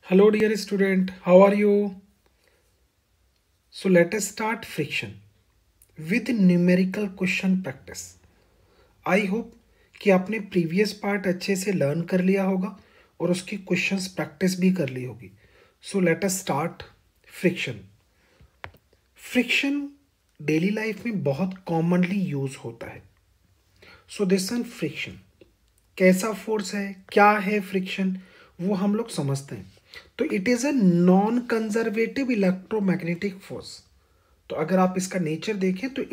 Hello, dear student. How are you? So let us start friction with numerical question practice. I hope कि आपने previous part अच्छे से learn कर लिया होगा और उसकी क्वेश्चंस प्रैक्टिस भी कर ली होगी. So let us start friction. Friction daily life में बहुत कॉमनली यूज होता है. सो दिस वन फ्रिक्शन कैसा फोर्स है, क्या है फ्रिक्शन, वो हम लोग समझते हैं. तो it is a non conservative electromagnetic force. तो अगर आप इसका नेचर देखें तो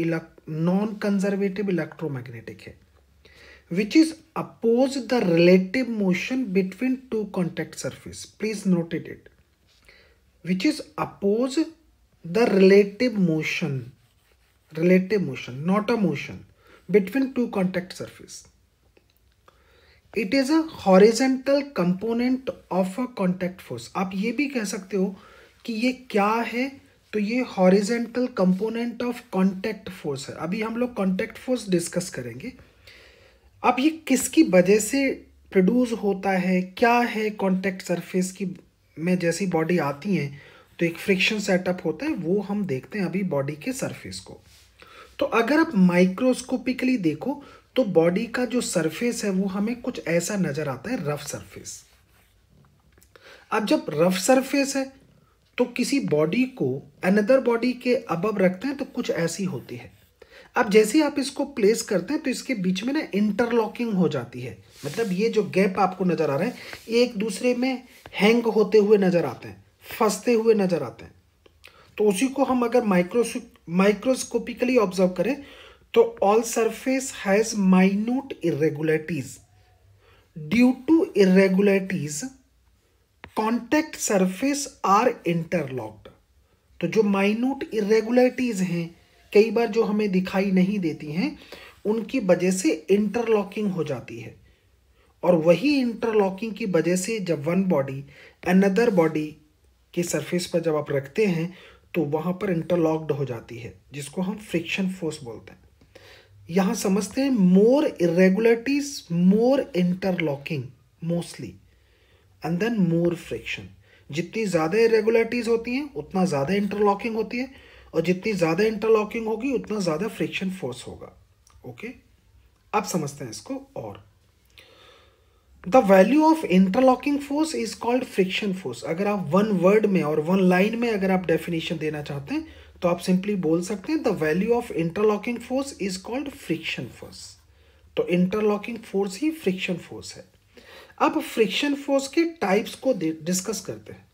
नॉन कंजर्वेटिव इलेक्ट्रोमैग्नेटिक है, which is oppose the relative motion between two contact surface. Please noted it. Which is oppose the relative motion, not a motion, between two contact surface. It is a horizontal component of a contact force. आप ये भी कह सकते हो कि ये क्या है, तो ये horizontal component of contact force है. अभी हम लोग कॉन्टैक्ट फोर्स डिस्कस करेंगे. अब ये किसकी वजह से प्रोड्यूस होता है, क्या है कॉन्टैक्ट सरफेस की में जैसी बॉडी आती हैं तो एक फ्रिक्शन सेटअप होता है, वो हम देखते हैं अभी बॉडी के सरफेस को. तो अगर आप माइक्रोस्कोपिकली देखो तो बॉडी का जो सरफेस है वो हमें कुछ ऐसा नजर आता है, रफ सरफेस. अब जब रफ सरफेस है तो किसी बॉडी को अनदर बॉडी के अबव रखते हैं तो कुछ ऐसी होती है. अब जैसे आप इसको प्लेस करते हैं तो इसके बीच में ना इंटरलॉकिंग हो जाती है. मतलब ये जो गैप आपको नजर आ रहा है ये एक दूसरे में हैंग होते हुए नजर आते हैं, फंसते हुए नजर आते हैं. तो उसी को हम अगर माइक्रोस्कोपिकली ऑब्जर्व करें तो all surface has minute irregularities. Due to irregularities contact surface are interlocked. तो जो माइन्यूट इरेगुलरिटीज हैं, कई बार जो हमें दिखाई नहीं देती हैं, उनकी वजह से इंटरलॉकिंग हो जाती है. और वही इंटरलॉकिंग की वजह से जब वन बॉडी अनदर बॉडी के सरफेस पर जब आप रखते हैं तो वहां पर इंटरलॉक्ड हो जाती है, जिसको हम फ्रिक्शन फोर्स बोलते हैं. यहां समझते हैं more irregularities more interlocking mostly and then more friction. जितनी ज़्यादा इरेगुलरिटीज होती हैं उतना ज़्यादा इंटरलॉकिंग होती है, और जितनी ज़्यादा इंटरलॉकिंग होगी उतना ज़्यादा फ्रिक्शन फोर्स होगा. ओके, अब समझते हैं इसको. और the value of interlocking force is called friction force. अगर आप वन वर्ड में और वन लाइन में अगर आप डेफिनेशन देना चाहते हैं तो आप सिंपली बोल सकते हैं the value of interlocking force is called friction force. तो इंटरलॉकिंग फोर्स ही फ्रिक्शन फोर्स है. अब फ्रिक्शन फोर्स के टाइप्स को डिस्कस करते हैं.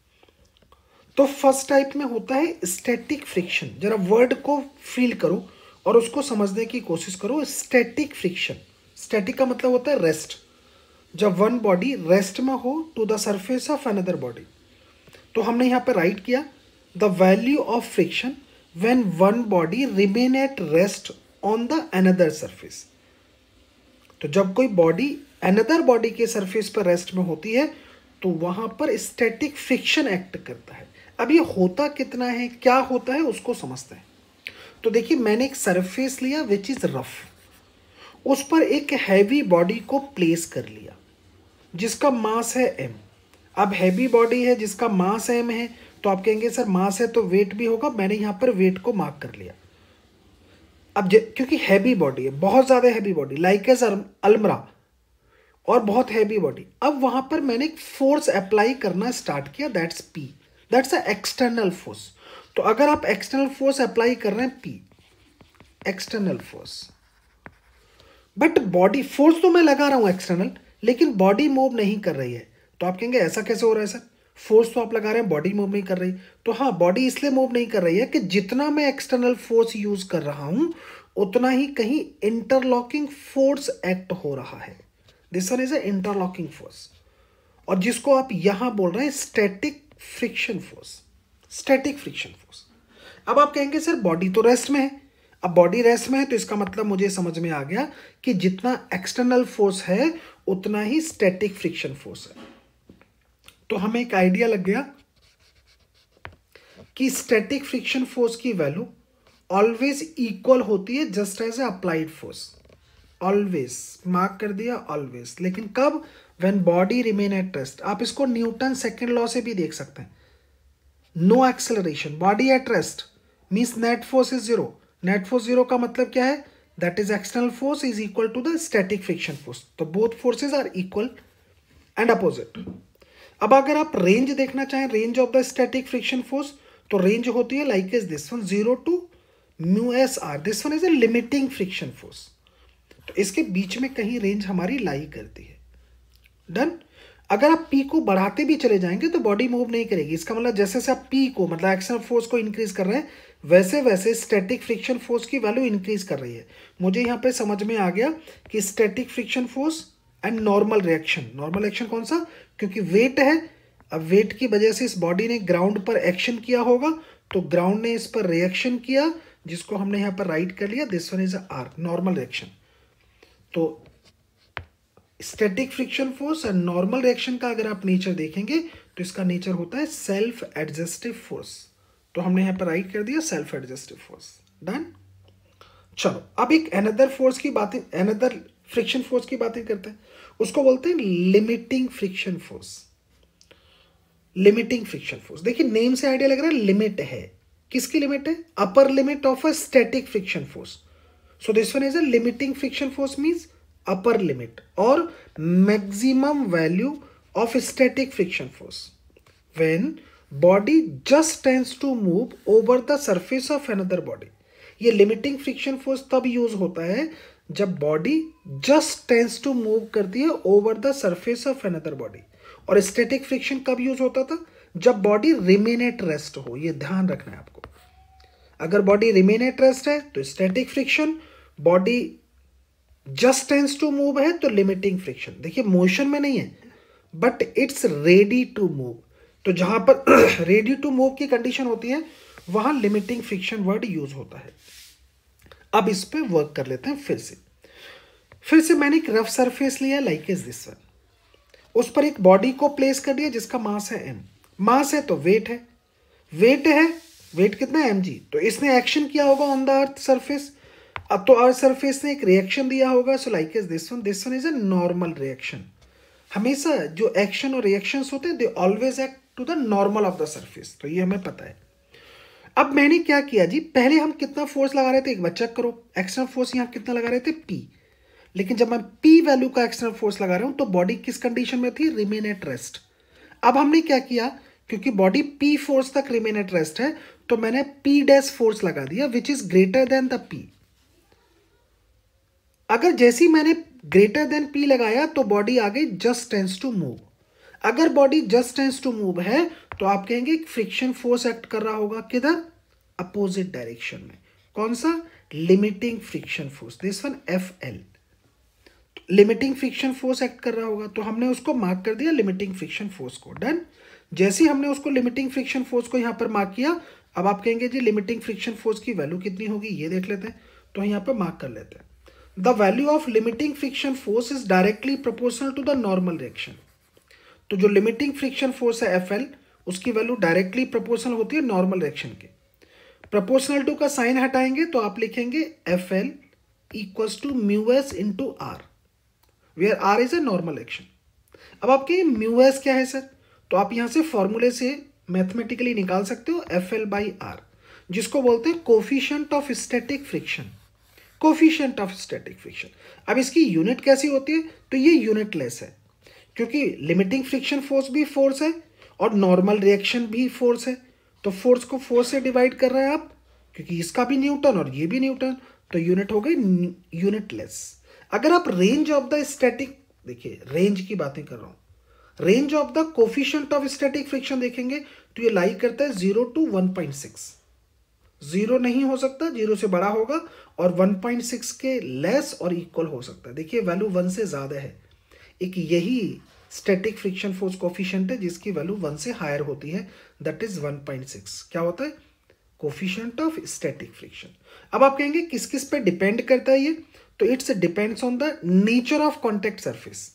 तो फर्स्ट टाइप में होता है स्टैटिक फ्रिक्शन. जरा वर्ड को फील करो और उसको समझने की कोशिश करो. स्टैटिक फ्रिक्शन, स्टैटिक का मतलब होता है रेस्ट. जब वन बॉडी रेस्ट में हो to the surface of another body, तो हमने यहां पर राइट किया the value of friction when one body remain at rest on the another surface. तो जब कोई बॉडी अनदर बॉडी के सरफेस पर रेस्ट में होती है तो वहां पर स्टैटिक फ्रिक्शन एक्ट करता है. अब ये होता कितना है, क्या होता है, उसको समझते हैं. तो देखिए, मैंने एक सरफेस लिया विच इज रफ, उस पर एक हैवी बॉडी को प्लेस कर लिया जिसका मास है m. अब हैवी बॉडी है जिसका मास m है, तो आप कहेंगे सर मास है तो वेट भी होगा. मैंने यहां पर वेट को मार्क कर लिया. अब क्योंकि हैवी बॉडी है, बहुत ज्यादा हैवी बॉडी, लाइक एज अलमरा, और बहुत हैवी बॉडी. अब वहां पर मैंने एक फोर्स अप्लाई करना स्टार्ट किया, that's P, that's a external force. तो अगर आप एक्सटर्नल फोर्स अप्लाई कर रहे हैं P, external force, but body force तो मैं लगा रहा हूं एक्सटर्नल, लेकिन बॉडी मूव नहीं कर रही है. तो आप कहेंगे ऐसा कैसे हो रहा है सर, फोर्स तो आप लगा रहे हैं, बॉडी मूव नहीं कर रही. तो हाँ, बॉडी इसलिए मूव नहीं कर रही है कि जितना मैं एक्सटर्नल फोर्स यूज कर रहा हूं उतना ही कहीं इंटरलॉकिंग फोर्स एक्ट हो रहा है. This one is a interlocking force, और जिसको आप यहां बोल रहे हैं static friction force. Static friction force. अब आप कहेंगे सर बॉडी तो रेस्ट में है. अब बॉडी रेस्ट में है तो इसका मतलब मुझे समझ में आ गया कि जितना एक्सटर्नल फोर्स है उतना ही स्टैटिक फ्रिक्शन फोर्स है. तो हमें एक आइडिया लग गया कि स्टैटिक फ्रिक्शन फोर्स की वैल्यू ऑलवेज इक्वल होती है just as a applied force. Always mark कर दिया, ऑलवेज. लेकिन कब, when body remain at rest. आप इसको न्यूटन सेकेंड लॉ से भी देख सकते हैं। No acceleration, body at rest means net force is zero. Net force zero का मतलब क्या है? That is external force is equal to the static friction force. तो both forces are equal and opposite. अब अगर आप रेंज देखना चाहें, range of the static friction force, तो रेंज होती है like is this one, 0 to mu s R. This one is a limiting friction force. तो इसके बीच में कहीं रेंज हमारी लाई करती है। डन। अगर आप पी को बढ़ाते भी चले जाएंगे तो बॉडी मूव नहीं करेगी। इसका मतलब जैसे जैसे आप पी को मतलब एक्सटर्नल फोर्स को इंक्रीज कर रहे हैं, वैसे वैसे स्टैटिक फ्रिक्शन फोर्स की वैल्यू इंक्रीज कर रही है। मुझे यहाँ पे समझ में आ गया कि static friction force and normal reaction. Normal reaction कौन सा? क्योंकि वेट है, अब वेट की वजह से इस बॉडी ने ग्राउंड पर एक्शन किया होगा, तो ग्राउंड ने इस पर रिएक्शन किया, जिसको हमने यहाँ पर राइट कर लिया, this one is R, normal reaction. तो स्टैटिक फ्रिक्शन फोर्स और नॉर्मल रिएक्शन का अगर आप नेचर देखेंगे तो इसका नेचर होता है सेल्फ एडजस्टिव फोर्स। तो हमने यहाँ पर राइट कर दिया सेल्फ एडजस्टिव फोर्स। डन। चलो अब एक अनदर फोर्स की बातें, अनदर फ्रिक्शन फोर्स की बातें करते हैं। उसको बोलते हैं limiting friction force. Limiting friction force, देखिए नेम से आइडिया लग रहा है लिमिट है। किसकी लिमिट है? Upper limit of a static friction force. So this one is a limiting friction force means upper limit or maximum value of static friction force when body just tends to move over the surface of another body। ये limiting friction force तब use होता है जब body just tends to move करती है over the surface of another body। और static friction कब use होता था? जब body remain at rest हो। ये ध्यान रखना है आपको। अगर body remain at rest है तो static friction, body just tends to move है तो लिमिटिंग फ्रिक्शन। देखिए मोशन में नहीं है but it's ready to move. तो जहां पर रेडी टू मूव की कंडीशन होती है वहां लिमिटिंग फ्रिक्शन वर्ड यूज होता है। अब इस पे वर्क कर लेते हैं फिर से मैंने एक रफ सरफेस लिया लाइक इज दिस वन, उस पर एक बॉडी को प्लेस कर दिया जिसका मास है m। मास है तो वेट है, वेट है, वेट कितना है mg। तो इसने एक्शन किया होगा ऑन द अर्थ सरफेस। अब तो अर्थ सरफेस ने एक रिएक्शन दिया होगा। So like is this one is a normal reaction. हमेशा जो एक्शन और रिएक्शंस होते हैं they always act to the normal of the surface. तो ये हमें पता है। अब मैंने क्या किया जी, पहले हम कितना फोर्स लगा रहे थे, एक बार चेक करो। एक्सटर्नल फोर्स यहाँ कितना लगा रहे थे? P। लेकिन जब मैं P वैल्यू का एक्सटर्नल फोर्स लगा रहा हूं तो बॉडी किस कंडीशन में थी? Remain at rest. अब हमने क्या किया, क्योंकि बॉडी P फोर्स तक रिमेन एट रेस्ट है तो मैंने P डैश फोर्स लगा दिया which is greater than the P। अगर जैसे ही मैंने ग्रेटर देन P लगाया तो बॉडी आ गई जस्ट टेंस टू मूव। अगर body just tends to move है तो आप कहेंगे फ्रिक्शन फोर्स एक्ट कर रहा होगा किधर? अपोजिट डायरेक्शन में। कौन सा? Limiting friction force, this one FL। Limiting friction force act कर रहा होगा तो हमने उसको मार्क कर दिया लिमिटिंग फ्रिक्शन फोर्स को। डन। जैसे ही हमने उसको लिमिटिंग फ्रिक्शन फोर्स को यहां पर मार्क किया, अब आप कहेंगे जी लिमिटिंग फ्रिक्शन फोर्स की वैल्यू कितनी होगी, ये देख लेते हैं। तो यहां पर मार्क कर लेते हैं। The value of limiting friction force is directly proportional to the normal reaction। तो जो limiting friction force है FL, उसकी वैल्यू डायरेक्टली प्रोपोर्शनल होती है नॉर्मल रिएक्शन के। प्रोपोर्शनल टू का साइन हटाएंगे तो आप लिखेंगे FL equals to mu S into R, where R is a normal reaction. अब आप कहेंगे म्यू एस क्या है सर? तो आप यहां से फॉर्मूले से मैथमेटिकली निकाल सकते हो FL बाई आर, जिसको बोलते हैं coefficient of static friction. Coefficient of static friction. अब इसकी यूनिट कैसी होती है? तो ये यूनिटलेस है, क्योंकि लिमिटिंग फ्रिक्शन फोर्स भी फोर्स है और नॉर्मल रिएक्शन भी फोर्स है। तो फोर्स को फोर्स से डिवाइड कर रहे हैं आप, क्योंकि इसका भी न्यूटन और ये भी न्यूटन, तो यूनिट हो गई यूनिटलेस। अगर आप रेंज ऑफ द स्टैटिक, देखिए रेंज की बातें कर रहा हूं, range of the coefficient of static friction देखेंगे तो ये लाई करता है 0 to 1.6। 0 नहीं हो सकता, 0 से बड़ा होगा, और 1.6 के लेस और इक्वल हो सकता है। देखिए वैल्यू 1 से ज़्यादा है। एक यही स्टैटिक फ्रिक्शन फोर्स कोफिशिएंट है जिसकी वैल्यू 1 से हायर होती है, दैट इज 1.6। क्या होता है? Coefficient of static friction. अब आप कहेंगे किस किस पे डिपेंड करता है ये? तो it's depends on the nature of contact surface.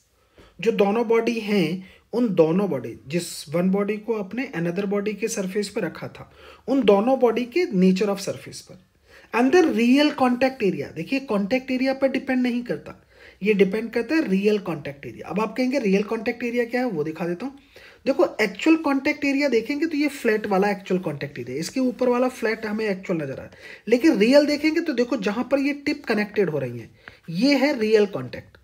जो दोनों बॉडी हैं, उन दोनों बॉडी, जिस वन बॉडी को अपने अनदर बॉडी के सरफेस पर रखा था, उन दोनों बॉडी के नेचर ऑफ सरफेस पर। अंदर रियल कॉन्टैक्ट एरिया, देखिए कॉन्टैक्ट एरिया पर डिपेंड नहीं करता, ये डिपेंड करता है रियल कॉन्टैक्ट एरिया। अब आप कहेंगे रियल कॉन्टैक्ट एरिया क्या है, वो दिखा देता हूँ। देखो एक्चुअल कॉन्टैक्ट एरिया देखेंगे तो ये फ्लैट वाला एक्चुअल कॉन्टैक्ट एरिया, इसके ऊपर वाला फ्लैट हमें एक्चुअल नजर आ रहा है। लेकिन रियल देखेंगे तो देखो जहां पर ये टिप कनेक्टेड हो रही है, ये है रियल कॉन्टैक्ट।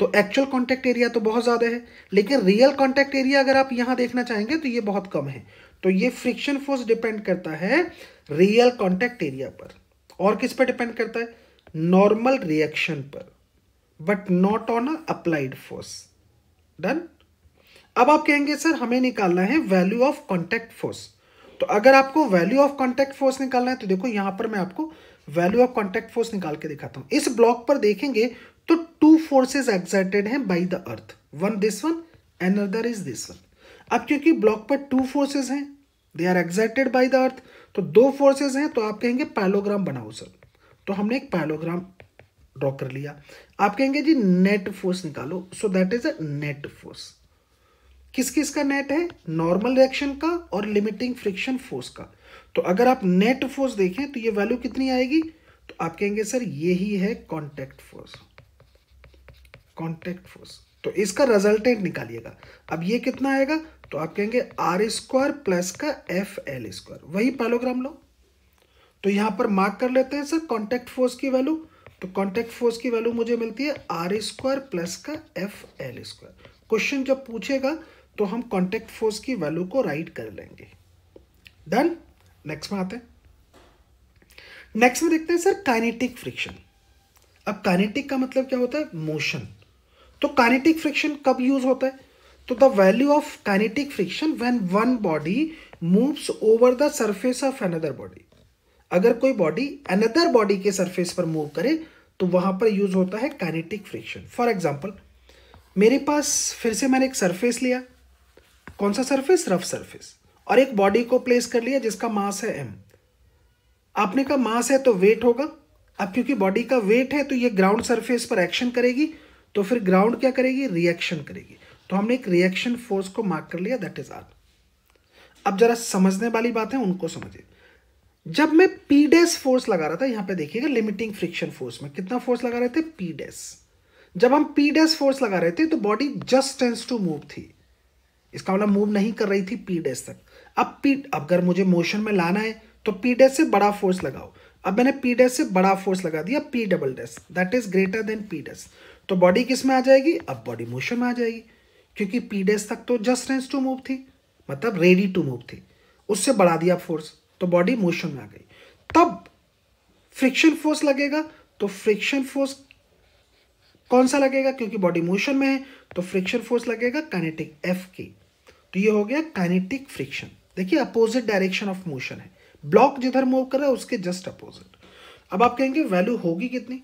तो एक्चुअल कॉन्टैक्ट एरिया तो बहुत ज्यादा है, लेकिन रियल कॉन्टैक्ट एरिया अगर आप यहां देखना चाहेंगे तो ये बहुत कम है। तो ये फ्रिक्शन फोर्स डिपेंड करता है रियल कॉन्टैक्ट एरिया पर। और किस पर डिपेंड करता है? नॉर्मल रिएक्शन पर, but not on applied force. Done. अब आप कहेंगे सर हमें निकालना है वैल्यू ऑफ कॉन्टैक्ट फोर्स। तो अगर आपको वैल्यू ऑफ कॉन्टैक्ट फोर्स निकालना है तो देखो यहां पर मैं आपको वैल्यू ऑफ कॉन्टैक्ट फोर्स निकाल के दिखाता हूं। इस ब्लॉक पर देखेंगे तो टू फोर्सेस एक्सर्टेड हैं by the earth, one this one and other is this one. अब क्योंकि ब्लॉक पर टू फोर्सेस हैं, they are exerted by the earth, तो दो फोर्सेस हैं, तो आप कहेंगे पैलोग्राम बनाओ सर। तो हमने एक पैलोग्राम ड्रॉ कर लिया। आप कहेंगे जी नेट फोर्स निकालो, सो that is a net force. किस किस का नेट है? नॉर्मल रिएक्शन का और लिमिटिंग फ्रिक्शन फोर्स का। तो अगर आप नेट फोर्स देखें तो ये वैल्यू कितनी आएगी? तो आप कहेंगे सर ये ही है कॉन्टैक्ट फोर्स। कॉन्टैक्ट फोर्स, तो इसका रिजल्टेंट निकालिएगा। अब ये कितना आएगा? तो आप कहेंगे आर स्क्वायर प्लस का एफ एल स्क्वायर, वही पैलोग्राम लो। तो यहां पर मार्क कर लेते हैं सर कॉन्टैक्ट फोर्स की वैल्यू। तो कॉन्टैक्ट फोर्स की वैल्यू मुझे मिलती है आर स्क्वायर प्लस का एफ एल स्क्वायर। क्वेश्चन जब पूछेगा तो हम कॉन्टैक्ट फोर्स की वैल्यू को राइट कर लेंगे। डन। नेक्स्ट में आते हैं। नेक्स्ट में देखते हैं सर काइनेटिक फ्रिक्शन। अब काइनेटिक का मतलब क्या होता है? मोशन। तो काइनेटिक फ्रिक्शन कब यूज होता है? तो the value of kinetic friction when one body moves over the surface of another body. अगर कोई बॉडी अनदर बॉडी के सरफेस पर मूव करे तो वहां पर यूज होता है काइनेटिक फ्रिक्शन। फॉर एग्जांपल मेरे पास फिर से मैंने एक सरफेस लिया, कौन सा सरफेस? रफ सरफेस, और एक बॉडी को प्लेस कर लिया जिसका मास है m। आपने का मास है तो वेट होगा। अब क्योंकि बॉडी का वेट है तो ये ग्राउंड सरफेस पर एक्शन करेगी, तो फिर ग्राउंड क्या करेगी? रिएक्शन करेगी। तो हमने एक रिएक्शन फोर्स को मार्क कर लिया, दैट इज आर। अब जरा समझने वाली बात है उनको समझिए। जब मैं पी डैश फोर्स लगा रहा था, यहां पे देखिएगा लिमिटिंग फ्रिक्शन फोर्स में कितना फोर्स लगा रहे थे? P dash. जब हम पी डैश फोर्स लगा रहे थे तो body just tends to move थी, इसका मतलब मूव नहीं कर रही थी पी डैश तक। अब पी अगर मुझे मोशन में लाना है तो पी डैश से बड़ा फोर्स लगाओ। अब मैंने पी डैश से बड़ा फोर्स लगा दिया, P double dash, that is greater than P dash. तो बॉडी किस में आ जाएगी? अब बॉडी मोशन में आ जाएगी, क्योंकि पी डैश तक तो जस्ट टेंस टू मूव थी, मतलब रेडी टू मूव थी। उससे बढ़ा दिया फोर्स तो बॉडी मोशन में आ गई। तब फ्रिक्शन फोर्स लगेगा, तो फ्रिक्शन फोर्स कौन सा लगेगा? क्योंकि बॉडी मोशन में है तो फ्रिक्शन फोर्स लगेगा काइनेटिक एफ की। तो ये हो गया काइनेटिक फ्रिक्शन। देखिए अपोजिट डायरेक्शन ऑफ मोशन है, ब्लॉक जिधर मूव कर रहा है उसके जस्ट अपोजिट। अब आप कहेंगे वैल्यू होगी कितनी?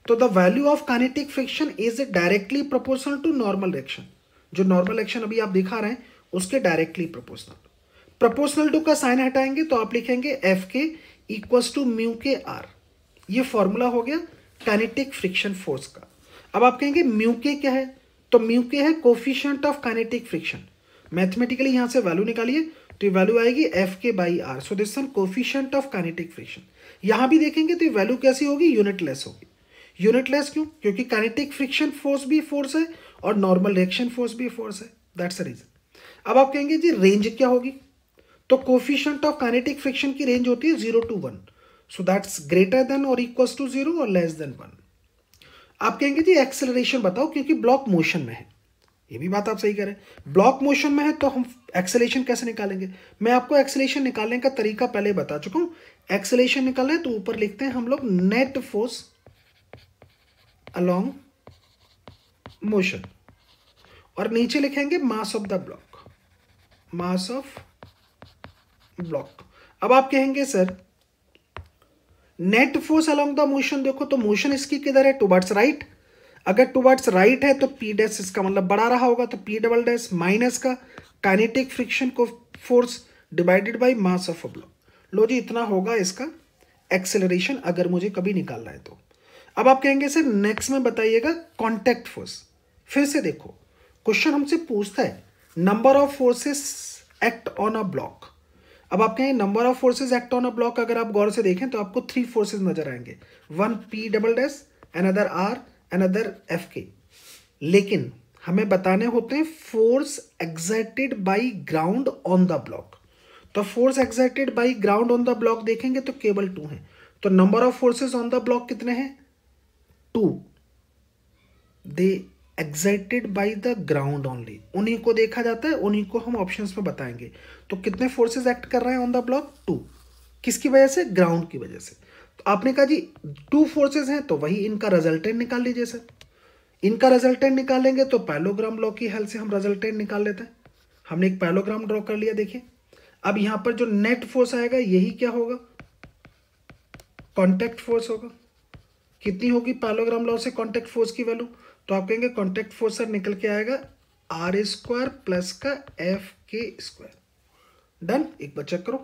तो the value of kinetic friction is directly proportional to normal reaction. जो नॉर्मल रिएक्शन अभी आप दिखा रहे हैं उसके डायरेक्टली प्रोपोर्शनल। प्रोपोर्शनल टू का साइन हटाएंगे तो आप लिखेंगे F K equals to mu K R. ये फॉर्मूला हो गया काइनेटिक फ्रिक्शन फोर्स का। अब आप कहेंगे म्यू के क्या है? तो म्यू के है coefficient of kinetic friction. Mathematically यहां से वैल्यू निकालिए तो ये वैल्यू आएगी F K by R. So this one coefficient of kinetic friction. यहां भी देखेंगे तो ये वैल्यू कैसी होगी? यूनिटलेस होगी। यूनिटलेस क्यों? क्योंकि काइनेटिक फ्रिक्शन फोर्स भी फोर्स है और नॉर्मल रिएक्शन फोर्स भी फोर्स है, दैट्स द रीजन। अब आप कहेंगे जी रेंज क्या होगी? तो कोफिशिएंट ऑफ काइनेटिक फ्रिक्शन की रेंज होती है 0 to 1, so that's greater than और इक्वल्स टू 0 और लेस देन 1। आप कहेंगे जी एक्सेलरेशन बताओ, क्योंकि ब्लॉक मोशन में है। ये भी बात आप सही कह रहे हैं, ब्लॉक मोशन में है तो हम एक्सेलरेशन कैसे निकालेंगे? मैं आपको एक्सेलरेशन निकालने का तरीका पहले बता चुका हूं। एक्सेलरेशन निकालना है तो ऊपर लिखते हैं हम लोग नेट फोर्स अलोंग मोशन, और नीचे लिखेंगे mass of the block, mass of block. अब आप कहेंगे sir net force along the motion, देखो तो मोशन इसकी किधर है? Towards right. अगर टुवर्ड्स राइट है तो पी डैश इसका मतलब बड़ा रहा होगा, तो पी डबल डैश माइनस का काइनेटिक फ्रिक्शन को force divided by mass of a block. लो जी इतना होगा इसका एक्सेलरेशन, अगर मुझे कभी निकालना है तो। अब आप कहेंगे सर नेक्स्ट में बताइएगा कॉन्टैक्ट फोर्स। फिर से देखो क्वेश्चन हमसे पूछता है number of forces act on a block. अब आप कहें number of forces act on a block, अगर आप गौर से देखें तो आपको 3 फोर्सेस नजर आएंगे, one P double dash, another R another F K, लेकिन हमें बताने होते हैं force exerted by ground on the block. तो force exerted by ground on the block देखेंगे तो केवल 2 है। तो number of forces on the block कितने हैं? 2। They exerted by the ground only, उन्हीं को देखा जाता है, उन्हीं को हम ऑप्शंस में बताएंगे। तो कितने फोर्सेस एक्ट कर रहे हैं ऑन द ब्लॉक? 2। किसकी वजह से? ग्राउंड की वजह से। तो आपने कहा जी 2 फोर्सेस हैं, तो वही इनका रिजल्टेंट निकाल लीजिए सर। इनका रिजल्टेंट निकालेंगे तो पैरेललोग्राम लॉ की हेल्प से हम रिजल्टेंट निकाल लेते हैं। हमने एक पैरेललोग्राम ड्रॉ कर लिया, देखिए। अब यहां पर जो नेट फोर्स आएगा यही क्या होगा? कॉन्टैक्ट फोर्स होगा। कितनी होगी पैरेललोग्राम लॉ से कॉन्टैक्ट फोर्स की वैल्यू? तो आप कहेंगे कॉन्टैक्ट फोर्स सर निकल के आएगा r² प्लस का Fk²। डन। एक बार चेक करो,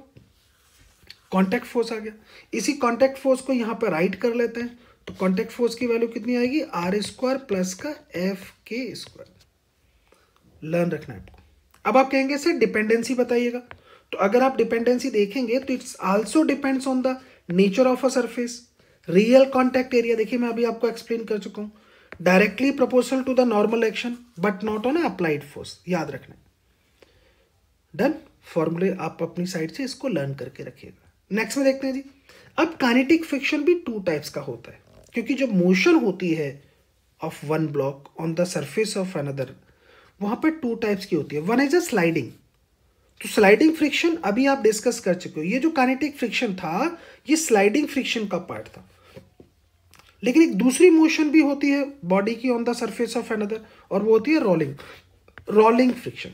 कॉन्टैक्ट फोर्स आ गया। इसी कॉन्टैक्ट फोर्स को यहां पर राइट कर लेते हैं, तो कॉन्टैक्ट फोर्स की वैल्यू कितनी आएगी? r² प्लस का Fk²। लर्न रखना है आपको। अब आप कहेंगे सर डिपेंडेंसी बताइएगा। तो अगर आप डिपेंडेंसी देखेंगे तो it's also depends on the nature of a surface. Real contact area, देखिए मैं अभी आपको एक्सप्लेन कर चुका हूं, directly proportional to the normal action but not on applied force, याद रखना। डन। फॉर्मूले आप अपनी साइड से इसको लर्न करके रखिएगा। नेक्स्ट में देखते हैं जी। अब काइनेटिक फ्रिक्शन भी 2 टाइप्स का होता है, क्योंकि जो मोशन होती है of one block on the surface of another, वहां पर 2 टाइप्स की होती है। One is a sliding. तो स्लाइडिंग फ्रिक्शन अभी आप डिस्कस कर चुके हो। ये जो काइनेटिक फ्रिक्शन था ये स्लाइडिंग फ्रिक्शन का पार्ट था। लेकिन एक दूसरी मोशन भी होती है बॉडी की on the surface of another, और वो होती है रोलिंग फ्रिक्शन।